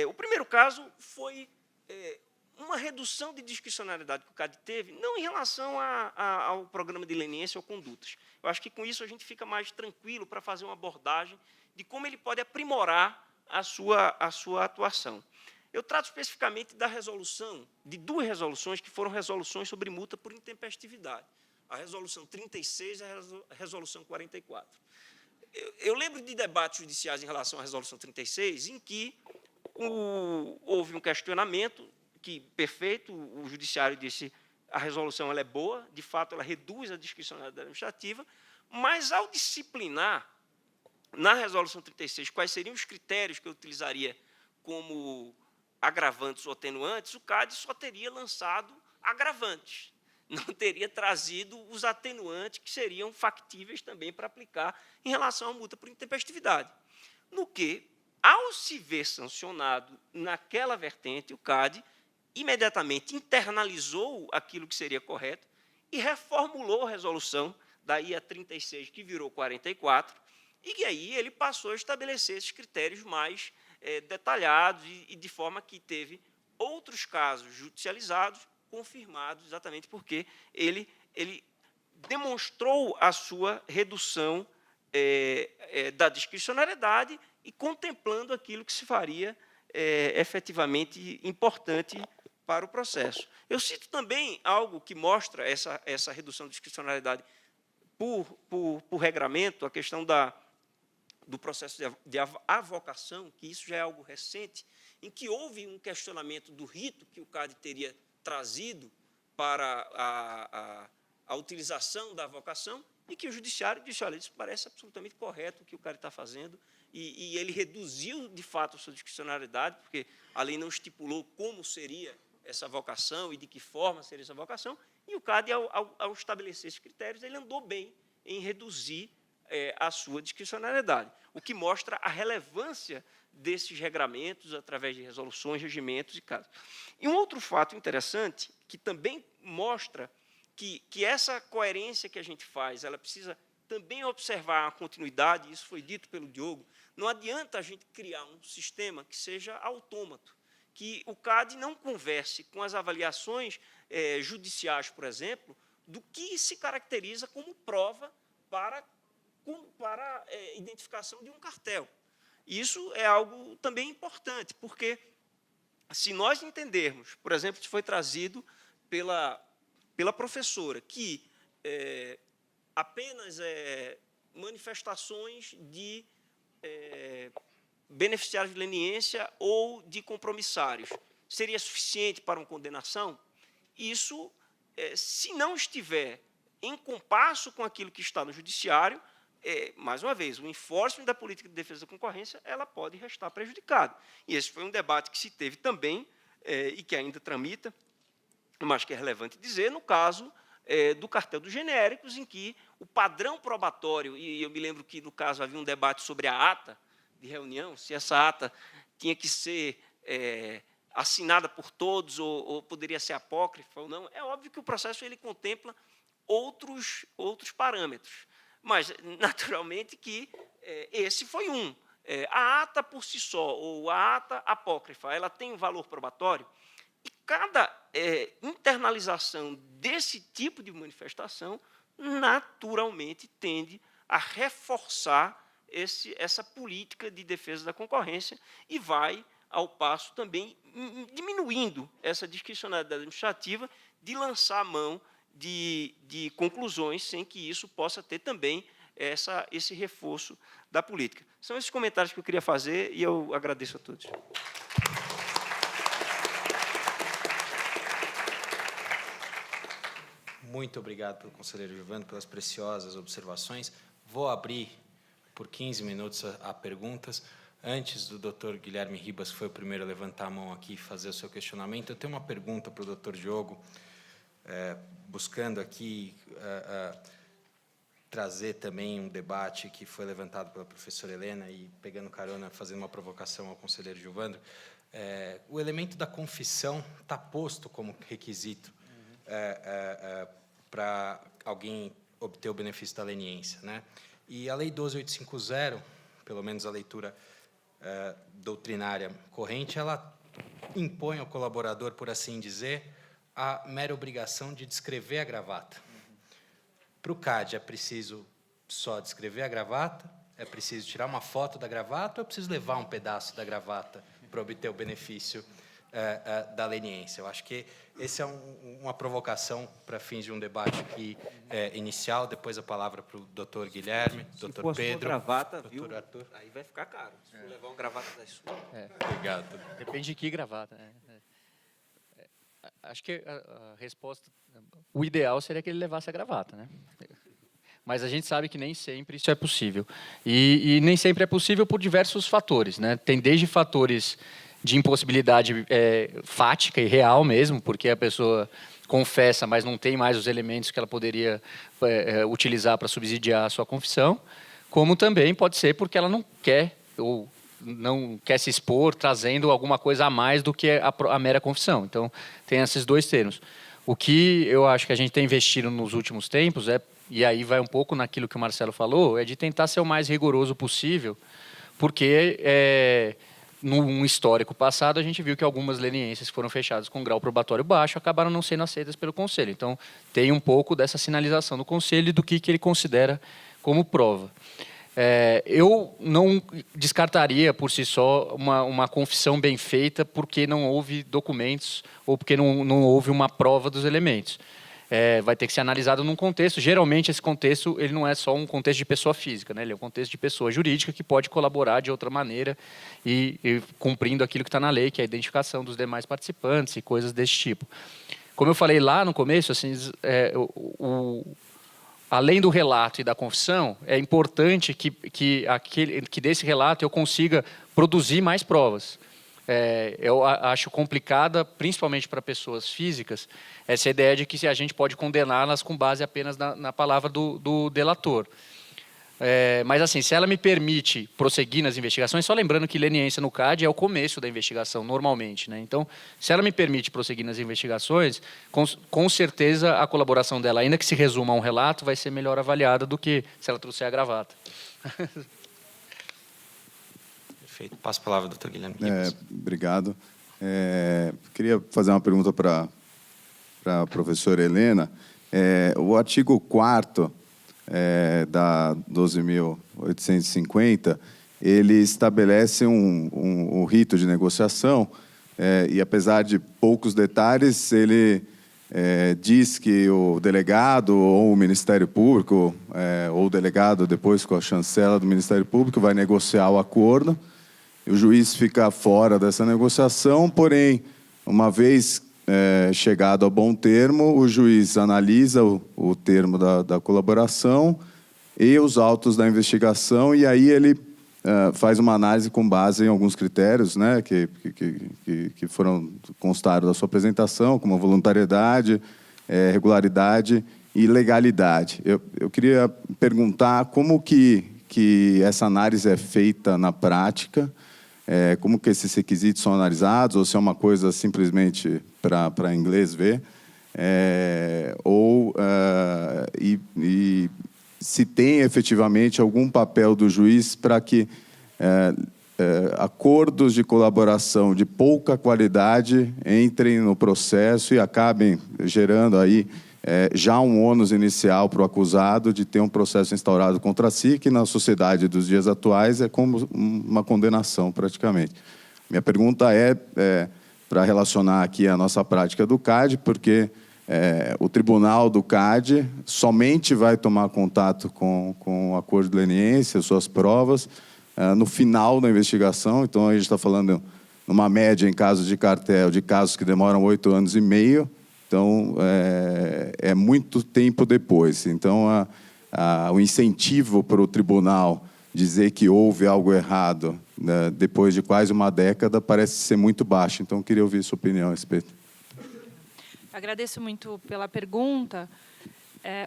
O primeiro caso foi uma redução de discricionariedade que o CAD teve, não em relação ao programa de leniência ou condutas. Eu acho que, com isso, a gente fica mais tranquilo para fazer uma abordagem de como ele pode aprimorar a sua atuação. Eu trato especificamente da resolução, de 2 resoluções que foram resoluções sobre multa por intempestividade. A resolução 36 e a resolução 44. Eu lembro de debates judiciais em relação à resolução 36, em que houve um questionamento que, perfeito, o judiciário disse a resolução ela é boa, de fato, ela reduz a discricionariedade administrativa, mas, ao disciplinar, na resolução 36, quais seriam os critérios que eu utilizaria como agravantes ou atenuantes, o CAD só teria lançado agravantes, não teria trazido os atenuantes que seriam factíveis também para aplicar em relação à multa por intempestividade. No que, ao se ver sancionado naquela vertente, o CAD imediatamente internalizou aquilo que seria correto e reformulou a resolução, daí a 36, que virou 44, e aí ele passou a estabelecer esses critérios mais detalhados e de forma que teve outros casos judicializados confirmados, exatamente porque ele demonstrou a sua redução da discricionariedade e contemplando aquilo que se faria efetivamente importante para o processo. Eu cito também algo que mostra essa redução de discricionariedade por regramento, a questão do processo de avocação, que isso já é algo recente, em que houve um questionamento do rito que o CAD teria trazido para a utilização da avocação e que o judiciário disse, olha, isso parece absolutamente correto o que o CAD está fazendo, e ele reduziu, de fato, a sua discricionariedade, porque a lei não estipulou como seria essa avocação e de que forma seria essa avocação, e o CAD, ao estabelecer esses critérios, ele andou bem em reduzir a sua discricionariedade, o que mostra a relevância desses regramentos através de resoluções, regimentos e casos. E um outro fato interessante, que também mostra que essa coerência que a gente faz, ela precisa também observar a continuidade, isso foi dito pelo Diogo, não adianta a gente criar um sistema que seja autômato, que o CAD não converse com as avaliações judiciais, por exemplo, do que se caracteriza como prova para identificação de um cartel. Isso é algo também importante, porque se nós entendermos, por exemplo, que foi trazido pela professora, que apenas manifestações de beneficiários de leniência ou de compromissários seria suficiente para uma condenação, isso, se não estiver em compasso com aquilo que está no judiciário, mais uma vez, o enforcement da política de defesa da concorrência ela pode restar prejudicado. E esse foi um debate que se teve também e que ainda tramita, mas que é relevante dizer, no caso do cartel dos genéricos, em que o padrão probatório, e eu me lembro que, no caso, havia um debate sobre a ata de reunião, se essa ata tinha que ser assinada por todos ou poderia ser apócrifa ou não. É óbvio que o processo ele contempla outros parâmetros, mas, naturalmente, que esse foi um. A ata por si só, ou a ata apócrifa, ela tem um valor probatório, e cada internalização desse tipo de manifestação, naturalmente, tende a reforçar essa política de defesa da concorrência e vai, ao passo, também diminuindo essa discricionalidade administrativa de lançar a mão de conclusões sem que isso possa ter também esse reforço da política. São esses comentários que eu queria fazer e eu agradeço a todos. Muito obrigado pelo conselheiro Gilvando, pelas preciosas observações. Vou abrir por 15 minutos a perguntas. Antes do Dr. Guilherme Ribas, que foi o primeiro a levantar a mão aqui e fazer o seu questionamento, eu tenho uma pergunta para o Dr. Diogo, buscando aqui trazer também um debate que foi levantado pela professora Helena e pegando carona, fazendo uma provocação ao conselheiro Gilvando. O elemento da confissão está posto como requisito para alguém obter o benefício da leniência, né? E a Lei 12.850, pelo menos a leitura doutrinária corrente, ela impõe ao colaborador, por assim dizer, a mera obrigação de descrever a gravata. Para o CAD, é preciso só descrever a gravata? É preciso tirar uma foto da gravata ou é preciso levar um pedaço da gravata para obter o benefício da leniência? Eu acho que essa é uma provocação para fins de um debate aqui inicial. Depois a palavra para o doutor Guilherme, doutor Pedro, gravata, doutor Arthur. Aí vai ficar caro. Se for levar uma gravata das suas. Obrigado. Depende de que gravata. Acho que a resposta, o ideal seria que ele levasse a gravata, né? Mas a gente sabe que nem sempre isso é possível. E nem sempre é possível por diversos fatores, né? Tem desde fatores de impossibilidade fática e real mesmo, porque a pessoa confessa, mas não tem mais os elementos que ela poderia utilizar para subsidiar a sua confissão, como também pode ser porque ela não quer ou não quer se expor trazendo alguma coisa a mais do que a mera confissão. Então, tem esses dois termos. O que eu acho que a gente tem investido nos últimos tempos e aí vai um pouco naquilo que o Marcelo falou, é de tentar ser o mais rigoroso possível, porque num histórico passado a gente viu que algumas leniências que foram fechadas com grau probatório baixo acabaram não sendo aceitas pelo Conselho. Então, tem um pouco dessa sinalização do Conselho do que ele considera como prova. Eu não descartaria por si só uma confissão bem feita porque não houve documentos ou porque não houve uma prova dos elementos. Vai ter que ser analisado num contexto. Geralmente, esse contexto ele não é só um contexto de pessoa física, né? Ele é um contexto de pessoa jurídica que pode colaborar de outra maneira e cumprindo aquilo que está na lei, que é a identificação dos demais participantes e coisas desse tipo. Como eu falei lá no começo, assim, além do relato e da confissão, é importante que desse relato eu consiga produzir mais provas. Eu acho complicada, principalmente para pessoas físicas, essa ideia de que a gente pode condená-las com base apenas na palavra do delator. Mas, assim, se ela me permite prosseguir nas investigações, só lembrando que leniência no CAD é o começo da investigação, normalmente, né? Então, se ela me permite prosseguir nas investigações, com certeza a colaboração dela, ainda que se resuma a um relato, vai ser melhor avaliada do que se ela trouxer a gravata. Perfeito. Passo a palavra ao doutor Guilherme. Obrigado. Queria fazer uma pergunta para a professora Helena, O artigo 4º da 12.850, ele estabelece um rito de negociação, e apesar de poucos detalhes, ele diz que o delegado ou o Ministério Público, ou o delegado depois com a chancela do Ministério Público, vai negociar o acordo, e o juiz fica fora dessa negociação, porém, uma vez chegado a bom termo, o juiz analisa o termo da colaboração e os autos da investigação, e aí ele faz uma análise com base em alguns critérios, né, que constaram da sua apresentação, como voluntariedade, regularidade e legalidade. Eu queria perguntar como que essa análise é feita na prática, como que esses requisitos são analisados, ou se é uma coisa simplesmente para inglês ver, e se tem efetivamente algum papel do juiz para que acordos de colaboração de pouca qualidade entrem no processo e acabem gerando aí já um ônus inicial para o acusado de ter um processo instaurado contra si, que na sociedade dos dias atuais é como uma condenação, praticamente. Minha pergunta para relacionar aqui a nossa prática do CAD, porque o tribunal do CAD somente vai tomar contato com o acordo de leniência, suas provas, no final da investigação. Então, a gente está falando numa média, em casos de cartel, de casos que demoram 8 anos e meio. Então, é muito tempo depois. Então, o incentivo para o tribunal dizer que houve algo errado, né, depois de quase uma década parece ser muito baixo. Então, eu queria ouvir sua opinião a respeito. Agradeço muito pela pergunta.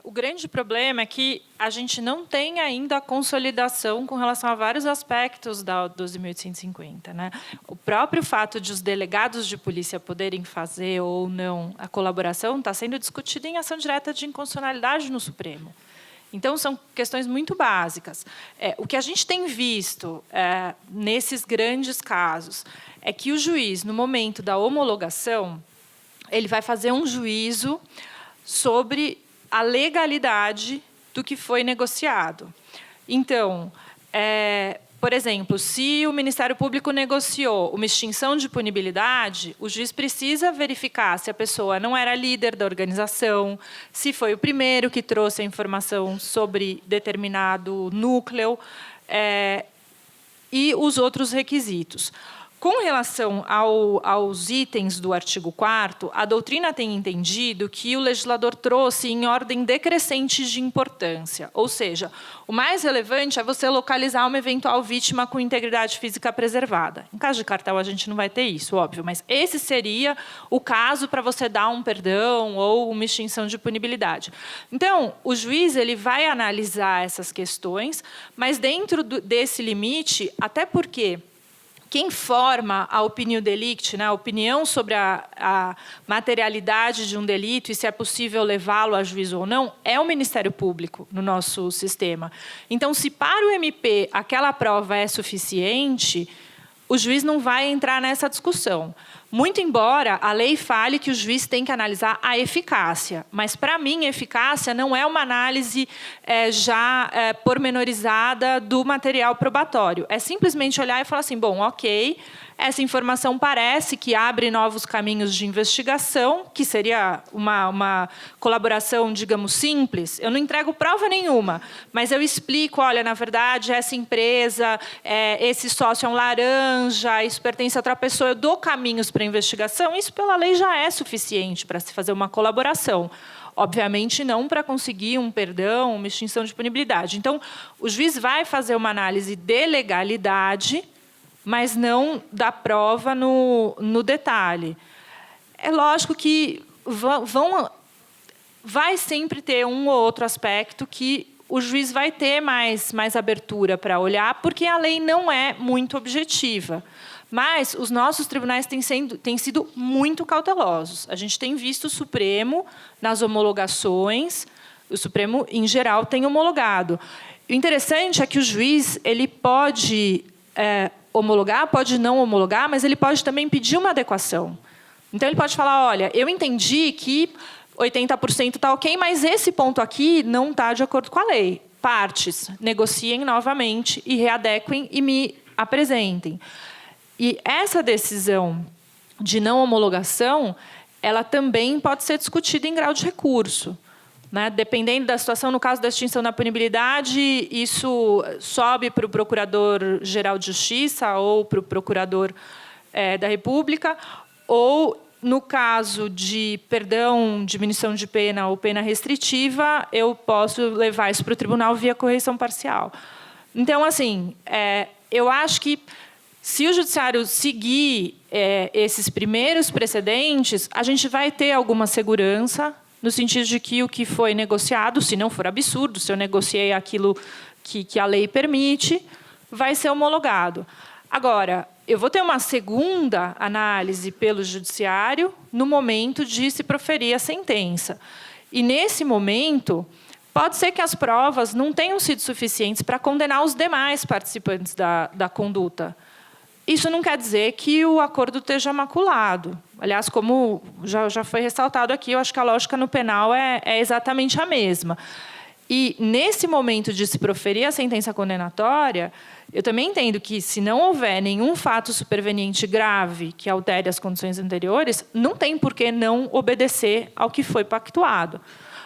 O grande problema é que a gente não tem ainda a consolidação com relação a vários aspectos da 12.850. Né? O próprio fato de os delegados de polícia poderem fazer ou não a colaboração está sendo discutido em ação direta de inconstitucionalidade no Supremo. Então, são questões muito básicas. O que a gente tem visto nesses grandes casos é que o juiz, no momento da homologação, ele vai fazer um juízo sobre a legalidade do que foi negociado. Então, por exemplo, se o Ministério Público negociou uma extinção de punibilidade, o juiz precisa verificar se a pessoa não era líder da organização, se foi o primeiro que trouxe a informação sobre determinado núcleo, e os outros requisitos. Com relação aos itens do artigo 4º, a doutrina tem entendido que o legislador trouxe em ordem decrescente de importância. Ou seja, o mais relevante é você localizar uma eventual vítima com integridade física preservada. Em caso de cartel, a gente não vai ter isso, óbvio, mas esse seria o caso para você dar um perdão ou uma extinção de punibilidade. Então, o juiz ele vai analisar essas questões, mas dentro desse limite, até porque quem forma a opinião delicti, né, a opinião sobre a materialidade de um delito e se é possível levá-lo a juízo ou não, é o Ministério Público no nosso sistema. Então, se para o MP aquela prova é suficiente, o juiz não vai entrar nessa discussão. Muito embora a lei fale que o juiz tem que analisar a eficácia, mas, para mim, a eficácia não é uma análise pormenorizada do material probatório. É simplesmente olhar e falar assim, bom, ok, essa informação parece que abre novos caminhos de investigação, que seria uma colaboração, digamos, simples. Eu não entrego prova nenhuma, mas eu explico, olha, na verdade, essa empresa, esse sócio é um laranja, isso pertence a outra pessoa, eu dou caminhos para a investigação, isso, pela lei, já é suficiente para se fazer uma colaboração. Obviamente, não para conseguir um perdão, uma extinção de punibilidade. Então, o juiz vai fazer uma análise de legalidade, mas não da prova no detalhe. É lógico que vai sempre ter um ou outro aspecto que o juiz vai ter mais abertura para olhar, porque a lei não é muito objetiva. Mas os nossos tribunais têm sido muito cautelosos. A gente tem visto o Supremo nas homologações, o Supremo, em geral, tem homologado. O interessante é que o juiz ele pode homologar, pode não homologar, mas ele pode também pedir uma adequação. Então, ele pode falar, olha, eu entendi que 80% está ok, mas esse ponto aqui não está de acordo com a lei. Partes, negociem novamente e readequem e me apresentem. E essa decisão de não homologação, ela também pode ser discutida em grau de recurso, né? Dependendo da situação, no caso da extinção da punibilidade, isso sobe para o Procurador-Geral de Justiça ou para o Procurador da República, ou, no caso de perdão, diminuição de pena ou pena restritiva, eu posso levar isso para o tribunal via correição parcial. Então, assim, eu acho que, se o judiciário seguir esses primeiros precedentes, a gente vai ter alguma segurança, no sentido de que o que foi negociado, se não for absurdo, se eu negociei aquilo que a lei permite, vai ser homologado. Agora, eu vou ter uma segunda análise pelo judiciário no momento de se proferir a sentença. E, nesse momento, pode ser que as provas não tenham sido suficientes para condenar os demais participantes da conduta. Isso não quer dizer que o acordo esteja maculado. Aliás, como já foi ressaltado aqui, eu acho que a lógica no penal é exatamente a mesma. E, nesse momento de se proferir a sentença condenatória, eu também entendo que, se não houver nenhum fato superveniente grave que altere as condições anteriores, não tem por que não obedecer ao que foi pactuado.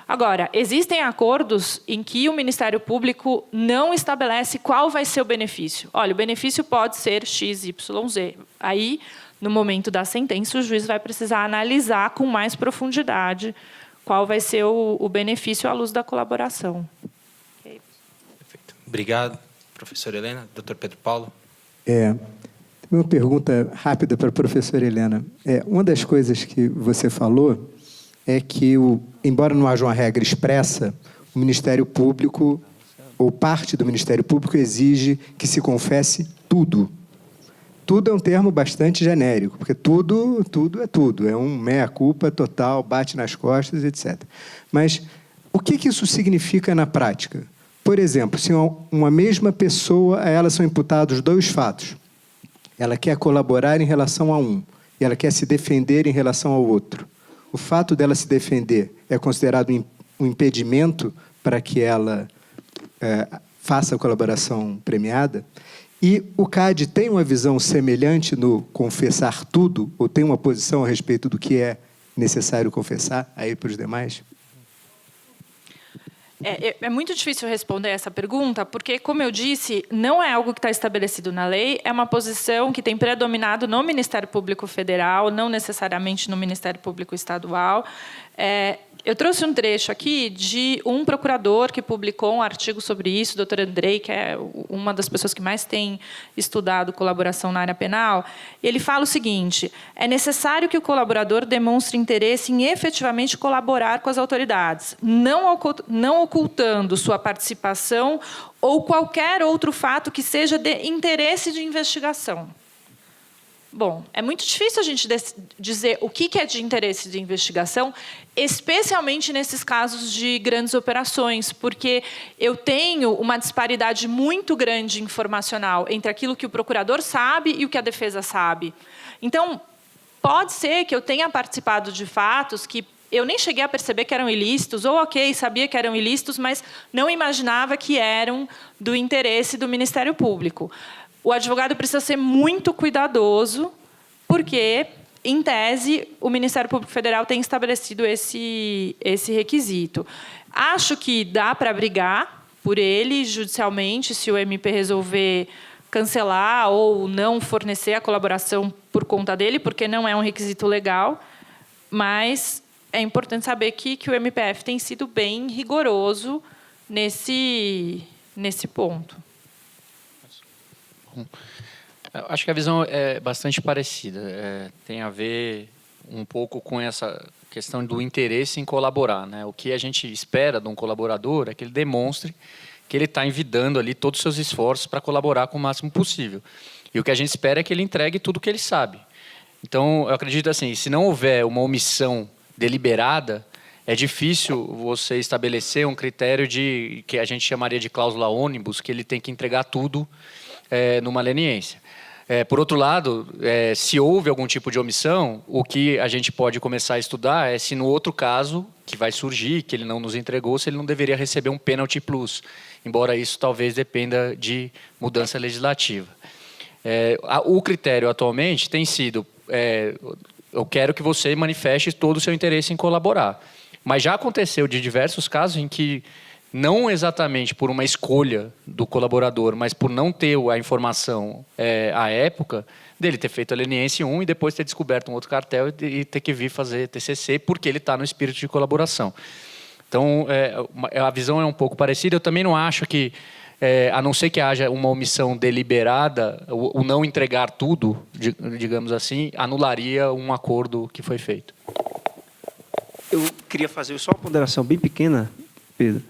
Agora, existem acordos em que o Ministério Público não estabelece qual vai ser o benefício. Olha, o benefício pode ser X, Y, Z. Aí, no momento da sentença, o juiz vai precisar analisar com mais profundidade qual vai ser o benefício à luz da colaboração. Okay. Perfeito. Obrigado, professora Helena. Doutor Pedro Paulo. Uma pergunta rápida para a professora Helena. Uma das coisas que você falou é que, embora não haja uma regra expressa, o Ministério Público, ou parte do Ministério Público, exige que se confesse tudo. Tudo é um termo bastante genérico, porque tudo é tudo. É um meia-culpa total, bate nas costas, etc. Mas o que isso significa na prática? Por exemplo, se uma mesma pessoa, a ela são imputados 2 fatos. Ela quer colaborar em relação a um, e ela quer se defender em relação ao outro. O fato dela se defender é considerado um impedimento para que ela faça a colaboração premiada? E o CAD tem uma visão semelhante no confessar tudo, ou tem uma posição a respeito do que é necessário confessar aí para os demais? É muito difícil responder essa pergunta, porque, como eu disse, não é algo que está estabelecido na lei, é uma posição que tem predominado no Ministério Público Federal, não necessariamente no Ministério Público Estadual. Eu trouxe um trecho aqui de um procurador que publicou um artigo sobre isso, o doutor Andrei, que é uma das pessoas que mais tem estudado colaboração na área penal. Ele fala o seguinte: é necessário que o colaborador demonstre interesse em efetivamente colaborar com as autoridades, não ocultando sua participação ou qualquer outro fato que seja de interesse de investigação. Bom, é muito difícil a gente dizer o que é de interesse de investigação, especialmente nesses casos de grandes operações, porque eu tenho uma disparidade muito grande informacional entre aquilo que o procurador sabe e o que a defesa sabe. Então, pode ser que eu tenha participado de fatos que eu nem cheguei a perceber que eram ilícitos, ou, ok, sabia que eram ilícitos, mas não imaginava que eram do interesse do Ministério Público. O advogado precisa ser muito cuidadoso, porque, em tese, o Ministério Público Federal tem estabelecido esse requisito. Acho que dá para brigar por ele judicialmente, se o MP resolver cancelar ou não fornecer a colaboração por conta dele, porque não é um requisito legal, mas é importante saber que o MPF tem sido bem rigoroso nesse ponto. Acho que a visão é bastante parecida. Tem a ver um pouco com essa questão do interesse em colaborar, né? O que a gente espera de um colaborador é que ele demonstre que ele está envidando ali todos os seus esforços para colaborar com o máximo possível. E o que a gente espera é que ele entregue tudo o que ele sabe. Então, eu acredito assim, se não houver uma omissão deliberada, é difícil você estabelecer um critério que a gente chamaria de cláusula ônibus, que ele tem que entregar tudo numa leniência. Por outro lado, se houve algum tipo de omissão, o que a gente pode começar a estudar é se, no outro caso, que vai surgir, que ele não nos entregou, se ele não deveria receber um penalty plus, embora isso talvez dependa de mudança legislativa. O critério atualmente tem sido, eu quero que você manifeste todo o seu interesse em colaborar. Mas já aconteceu de diversos casos em que, não exatamente por uma escolha do colaborador, mas por não ter a informação à época, dele ter feito a leniência 1 e depois ter descoberto um outro cartel e ter que vir fazer TCC porque ele está no espírito de colaboração. Então, a visão é um pouco parecida. Eu também não acho que, a não ser que haja uma omissão deliberada, o não entregar tudo, digamos assim, anularia um acordo que foi feito. Eu queria fazer só uma ponderação bem pequena, Pedro.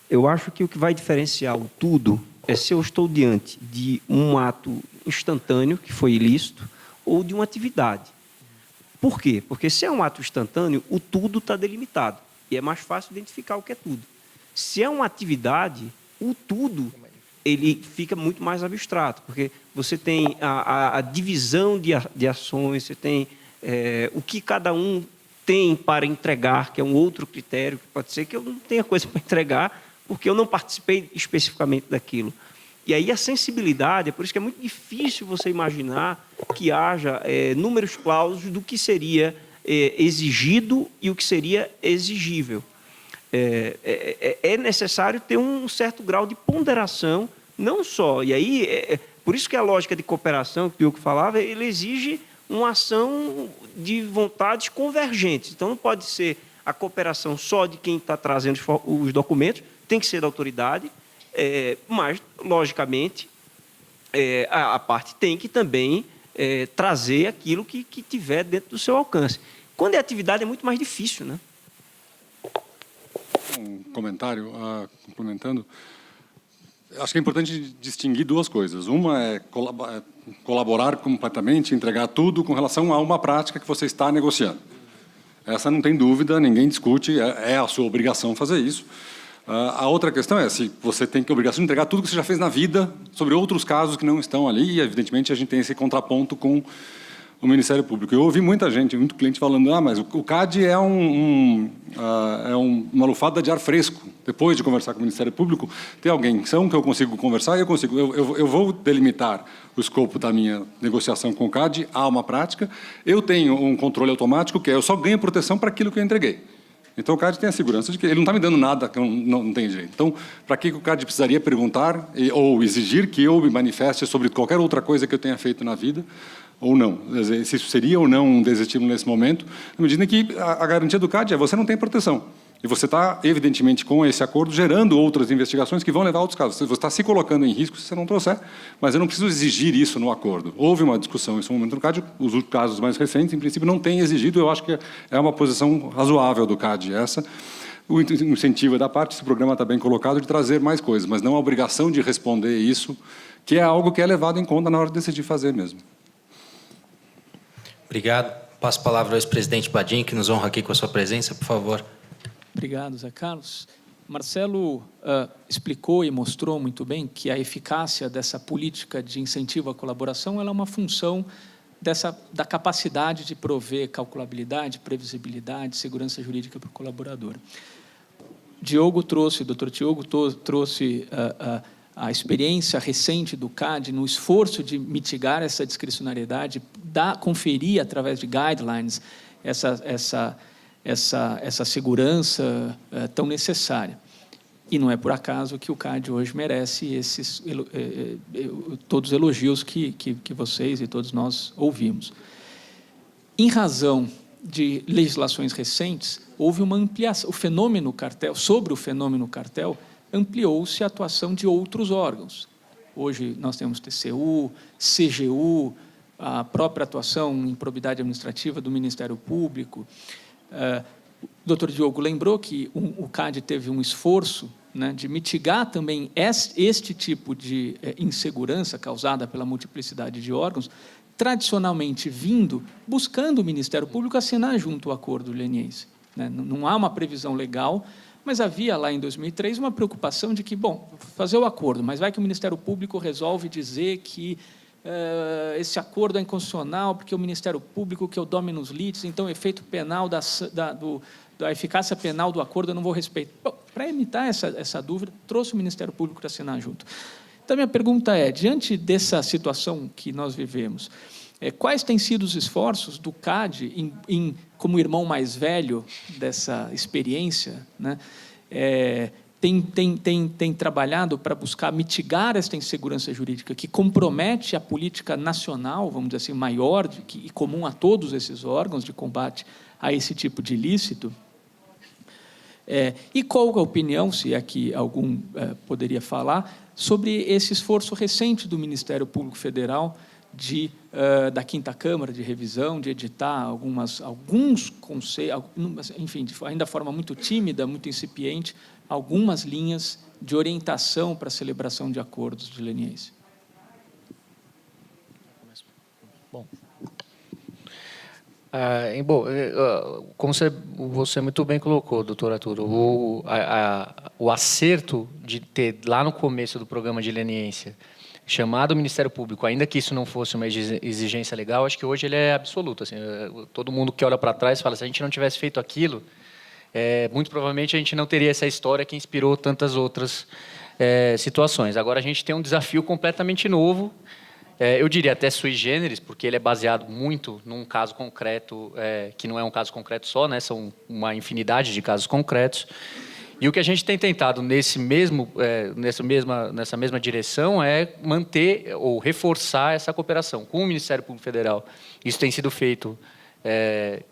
Eu acho que o que vai diferenciar o tudo é se eu estou diante de um ato instantâneo, que foi ilícito, ou de uma atividade. Por quê? Porque se é um ato instantâneo, o tudo está delimitado. E é mais fácil identificar o que é tudo. Se é uma atividade, o tudo ele fica muito mais abstrato, porque você tem a divisão de ações, você tem o que cada um tem para entregar, que é um outro critério, que pode ser que eu não tenha coisa para entregar, porque eu não participei especificamente daquilo. E aí a sensibilidade, é por isso que é muito difícil você imaginar que haja números clausos do que seria exigido e o que seria exigível. É necessário ter um certo grau de ponderação, não só. E aí, por isso que a lógica de cooperação, que o Diogo falava, ele exige uma ação de vontades convergentes. Então, não pode ser a cooperação só de quem está trazendo os documentos, tem que ser da autoridade, mas, logicamente, a parte tem que também trazer aquilo que tiver dentro do seu alcance. Quando é atividade, é muito mais difícil, né? Um comentário, complementando. Acho que é importante distinguir duas coisas. Uma é colaborar completamente, entregar tudo com relação a uma prática que você está negociando. Essa não tem dúvida, ninguém discute, é a sua obrigação fazer isso. A outra questão é se você tem a obrigação de entregar tudo que você já fez na vida sobre outros casos que não estão ali, e, evidentemente, a gente tem esse contraponto com o Ministério Público. Eu ouvi muita gente, muito cliente falando, mas o CAD é uma lufada de ar fresco. Depois de conversar com o Ministério Público, tem alguém que eu consigo conversar e eu vou delimitar o escopo da minha negociação com o CAD a uma prática. Eu tenho um controle automático que eu só ganho proteção para aquilo que eu entreguei. Então, o CAD tem a segurança de que ele não está me dando nada que eu não tenho direito. Então, para que o CAD precisaria perguntar ou exigir que eu me manifeste sobre qualquer outra coisa que eu tenha feito na vida, ou não? Se isso seria ou não um desestímulo nesse momento, na medida em que a garantia do CAD é você não tem proteção. E você está, evidentemente, com esse acordo, gerando outras investigações que vão levar a outros casos. Você está se colocando em risco se você não trouxer, mas eu não preciso exigir isso no acordo. Houve uma discussão nesse momento no CAD, os casos mais recentes, em princípio, não têm exigido, eu acho que é uma posição razoável do CAD essa. O incentivo é da parte, esse programa está bem colocado, de trazer mais coisas, mas não a obrigação de responder isso, que é algo que é levado em conta na hora de decidir fazer mesmo. Obrigado. Passo a palavra ao ex-presidente Badim, que nos honra aqui com a sua presença, por favor. Obrigado, Zé Carlos. Marcelo explicou e mostrou muito bem que a eficácia dessa política de incentivo à colaboração ela é uma função da capacidade de prover calculabilidade, previsibilidade, segurança jurídica para o colaborador. o Dr. Diogo trouxe a experiência recente do CAD no esforço de mitigar essa discricionariedade, conferir através de guidelines essa segurança tão necessária. E não é por acaso que o CAD hoje merece todos os elogios que vocês e todos nós ouvimos. Em razão de legislações recentes, houve uma ampliação. Sobre o fenômeno cartel, ampliou-se a atuação de outros órgãos. Hoje nós temos TCU, CGU, a própria atuação em probidade administrativa do Ministério Público. O Dr. Diogo lembrou que o CAD teve um esforço, né, de mitigar também este tipo de insegurança causada pela multiplicidade de órgãos, tradicionalmente buscando o Ministério Público assinar junto ao acordo leniense. Né? Não há uma previsão legal, mas havia lá em 2003 uma preocupação de que, fazer o acordo, mas vai que o Ministério Público resolve dizer que esse acordo é inconstitucional, porque o Ministério Público, que é o dominus litis, então o efeito penal da da eficácia penal do acordo eu não vou respeitar. Para evitar essa dúvida, trouxe o Ministério Público para assinar junto. Então, minha pergunta é, diante dessa situação que nós vivemos, quais têm sido os esforços do CAD, como irmão mais velho dessa experiência, né, tem trabalhado para buscar mitigar esta insegurança jurídica que compromete a política nacional, vamos dizer assim, maior e comum a todos esses órgãos de combate a esse tipo de ilícito? E qual a opinião, se aqui algum poderia falar, sobre esse esforço recente do Ministério Público Federal da Quinta Câmara de revisão, de editar alguns conceitos, enfim, ainda de forma muito tímida, muito incipiente, algumas linhas de orientação para a celebração de acordos de leniência? Bom, como você muito bem colocou, doutor Arturo, o acerto de ter, lá no começo do programa de leniência, chamado o Ministério Público, ainda que isso não fosse uma exigência legal, acho que hoje ele é absoluto. Assim, todo mundo que olha para trás fala, se a gente não tivesse feito aquilo, muito provavelmente a gente não teria essa história que inspirou tantas outras situações. Agora a gente tem um desafio completamente novo, eu diria até sui generis, porque ele é baseado muito num caso concreto, que não é um caso concreto só, né? São uma infinidade de casos concretos. E o que a gente tem tentado nessa mesma direção é manter ou reforçar essa cooperação com o Ministério Público Federal. Isso tem sido feito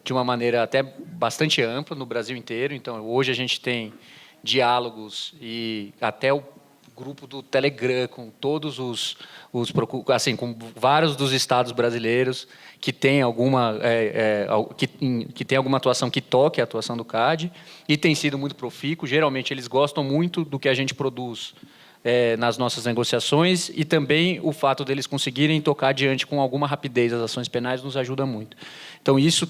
de uma maneira até bastante ampla no Brasil inteiro. Então, hoje a gente tem diálogos e até o grupo do Telegram com todos assim, com vários dos estados brasileiros que tem alguma que tem alguma atuação que toque a atuação do CAD, e tem sido muito profícuo. Geralmente eles gostam muito do que a gente produz nas nossas negociações, e também o fato deles conseguirem tocar adiante com alguma rapidez as ações penais nos ajuda muito. Então, isso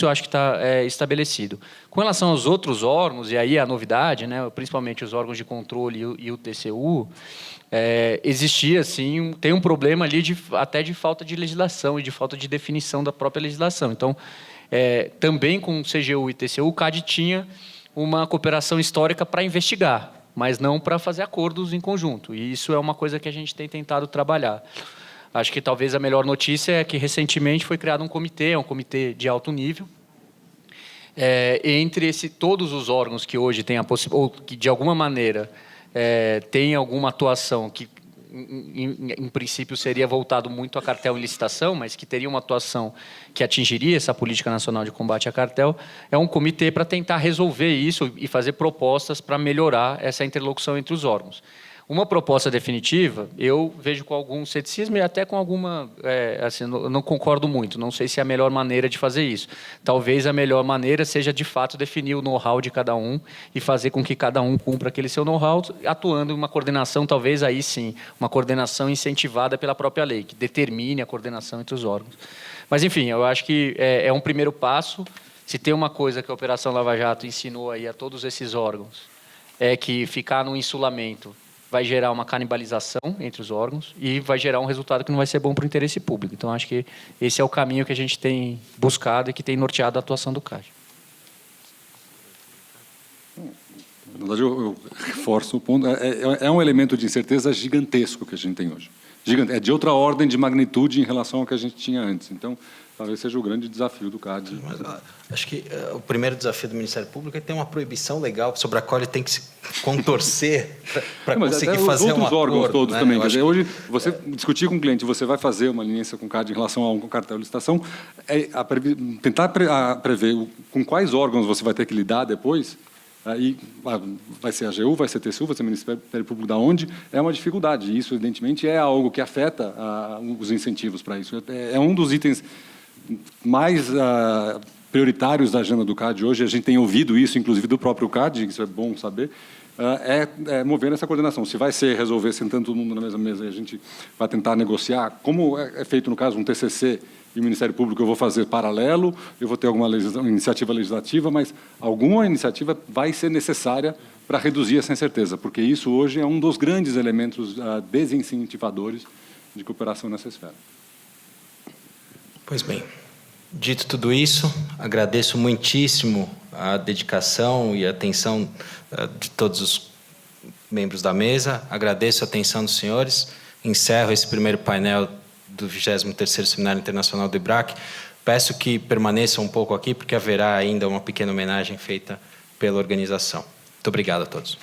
eu acho que está estabelecido. Com relação aos outros órgãos, e aí a novidade, né, principalmente os órgãos de controle e o TCU, existia, sim, tem um problema ali até de falta de legislação e de falta de definição da própria legislação. Então, também com o CGU e TCU, o CAD tinha uma cooperação histórica para investigar, mas não para fazer acordos em conjunto. E isso é uma coisa que a gente tem tentado trabalhar. Acho que talvez a melhor notícia é que recentemente foi criado um comitê de alto nível, entre todos os órgãos que hoje têm ou que de alguma maneira têm alguma atuação que em princípio seria voltado muito a cartel e licitação, mas que teria uma atuação que atingiria essa política nacional de combate a cartel. É um comitê para tentar resolver isso e fazer propostas para melhorar essa interlocução entre os órgãos. Uma proposta definitiva, eu vejo com algum ceticismo e até com alguma... assim, não concordo muito, não sei se é a melhor maneira de fazer isso. Talvez a melhor maneira seja, de fato, definir o know-how de cada um e fazer com que cada um cumpra aquele seu know-how, atuando em uma coordenação, talvez aí sim, uma coordenação incentivada pela própria lei, que determine a coordenação entre os órgãos. Mas, enfim, eu acho que é um primeiro passo. Se tem uma coisa que a Operação Lava Jato ensinou aí a todos esses órgãos, é que ficar no insulamento vai gerar uma canibalização entre os órgãos e vai gerar um resultado que não vai ser bom para o interesse público. Então, acho que esse é o caminho que a gente tem buscado e que tem norteado a atuação do CAD. Na verdade, eu reforço o ponto. É um elemento de incerteza gigantesco que a gente tem hoje. É de outra ordem de magnitude em relação ao que a gente tinha antes. Então, talvez seja o grande desafio do CAD. Mas, acho que o primeiro desafio do Ministério Público é ter uma proibição legal sobre a qual ele tem que se contorcer para conseguir fazer um acordo. Os outros órgãos todos, né? Também. Quer dizer, hoje, você discutir com o cliente, você vai fazer uma leniência com o CAD em relação a um cartel de licitação, tentar prever com quais órgãos você vai ter que lidar depois. Aí vai ser a AGU, vai ser a TCU, vai ser o Ministério Público da onde, é uma dificuldade. E isso, evidentemente, é algo que afeta os incentivos para isso. É um dos itens mais prioritários da agenda do CAD hoje. A gente tem ouvido isso, inclusive, do próprio CAD, isso é bom saber, mover essa coordenação. Se vai ser resolver sentando todo mundo na mesma mesa e a gente vai tentar negociar, como é feito no caso um TCC e o Ministério Público, eu vou fazer paralelo, eu vou ter alguma iniciativa legislativa, mas alguma iniciativa vai ser necessária para reduzir essa incerteza, porque isso hoje é um dos grandes elementos desincentivadores de cooperação nessa esfera. Pois bem, dito tudo isso, agradeço muitíssimo a dedicação e a atenção de todos os membros da mesa. Agradeço a atenção dos senhores. Encerro esse primeiro painel do 23º Seminário Internacional do IBRAC. Peço que permaneçam um pouco aqui, porque haverá ainda uma pequena homenagem feita pela organização. Muito obrigado a todos.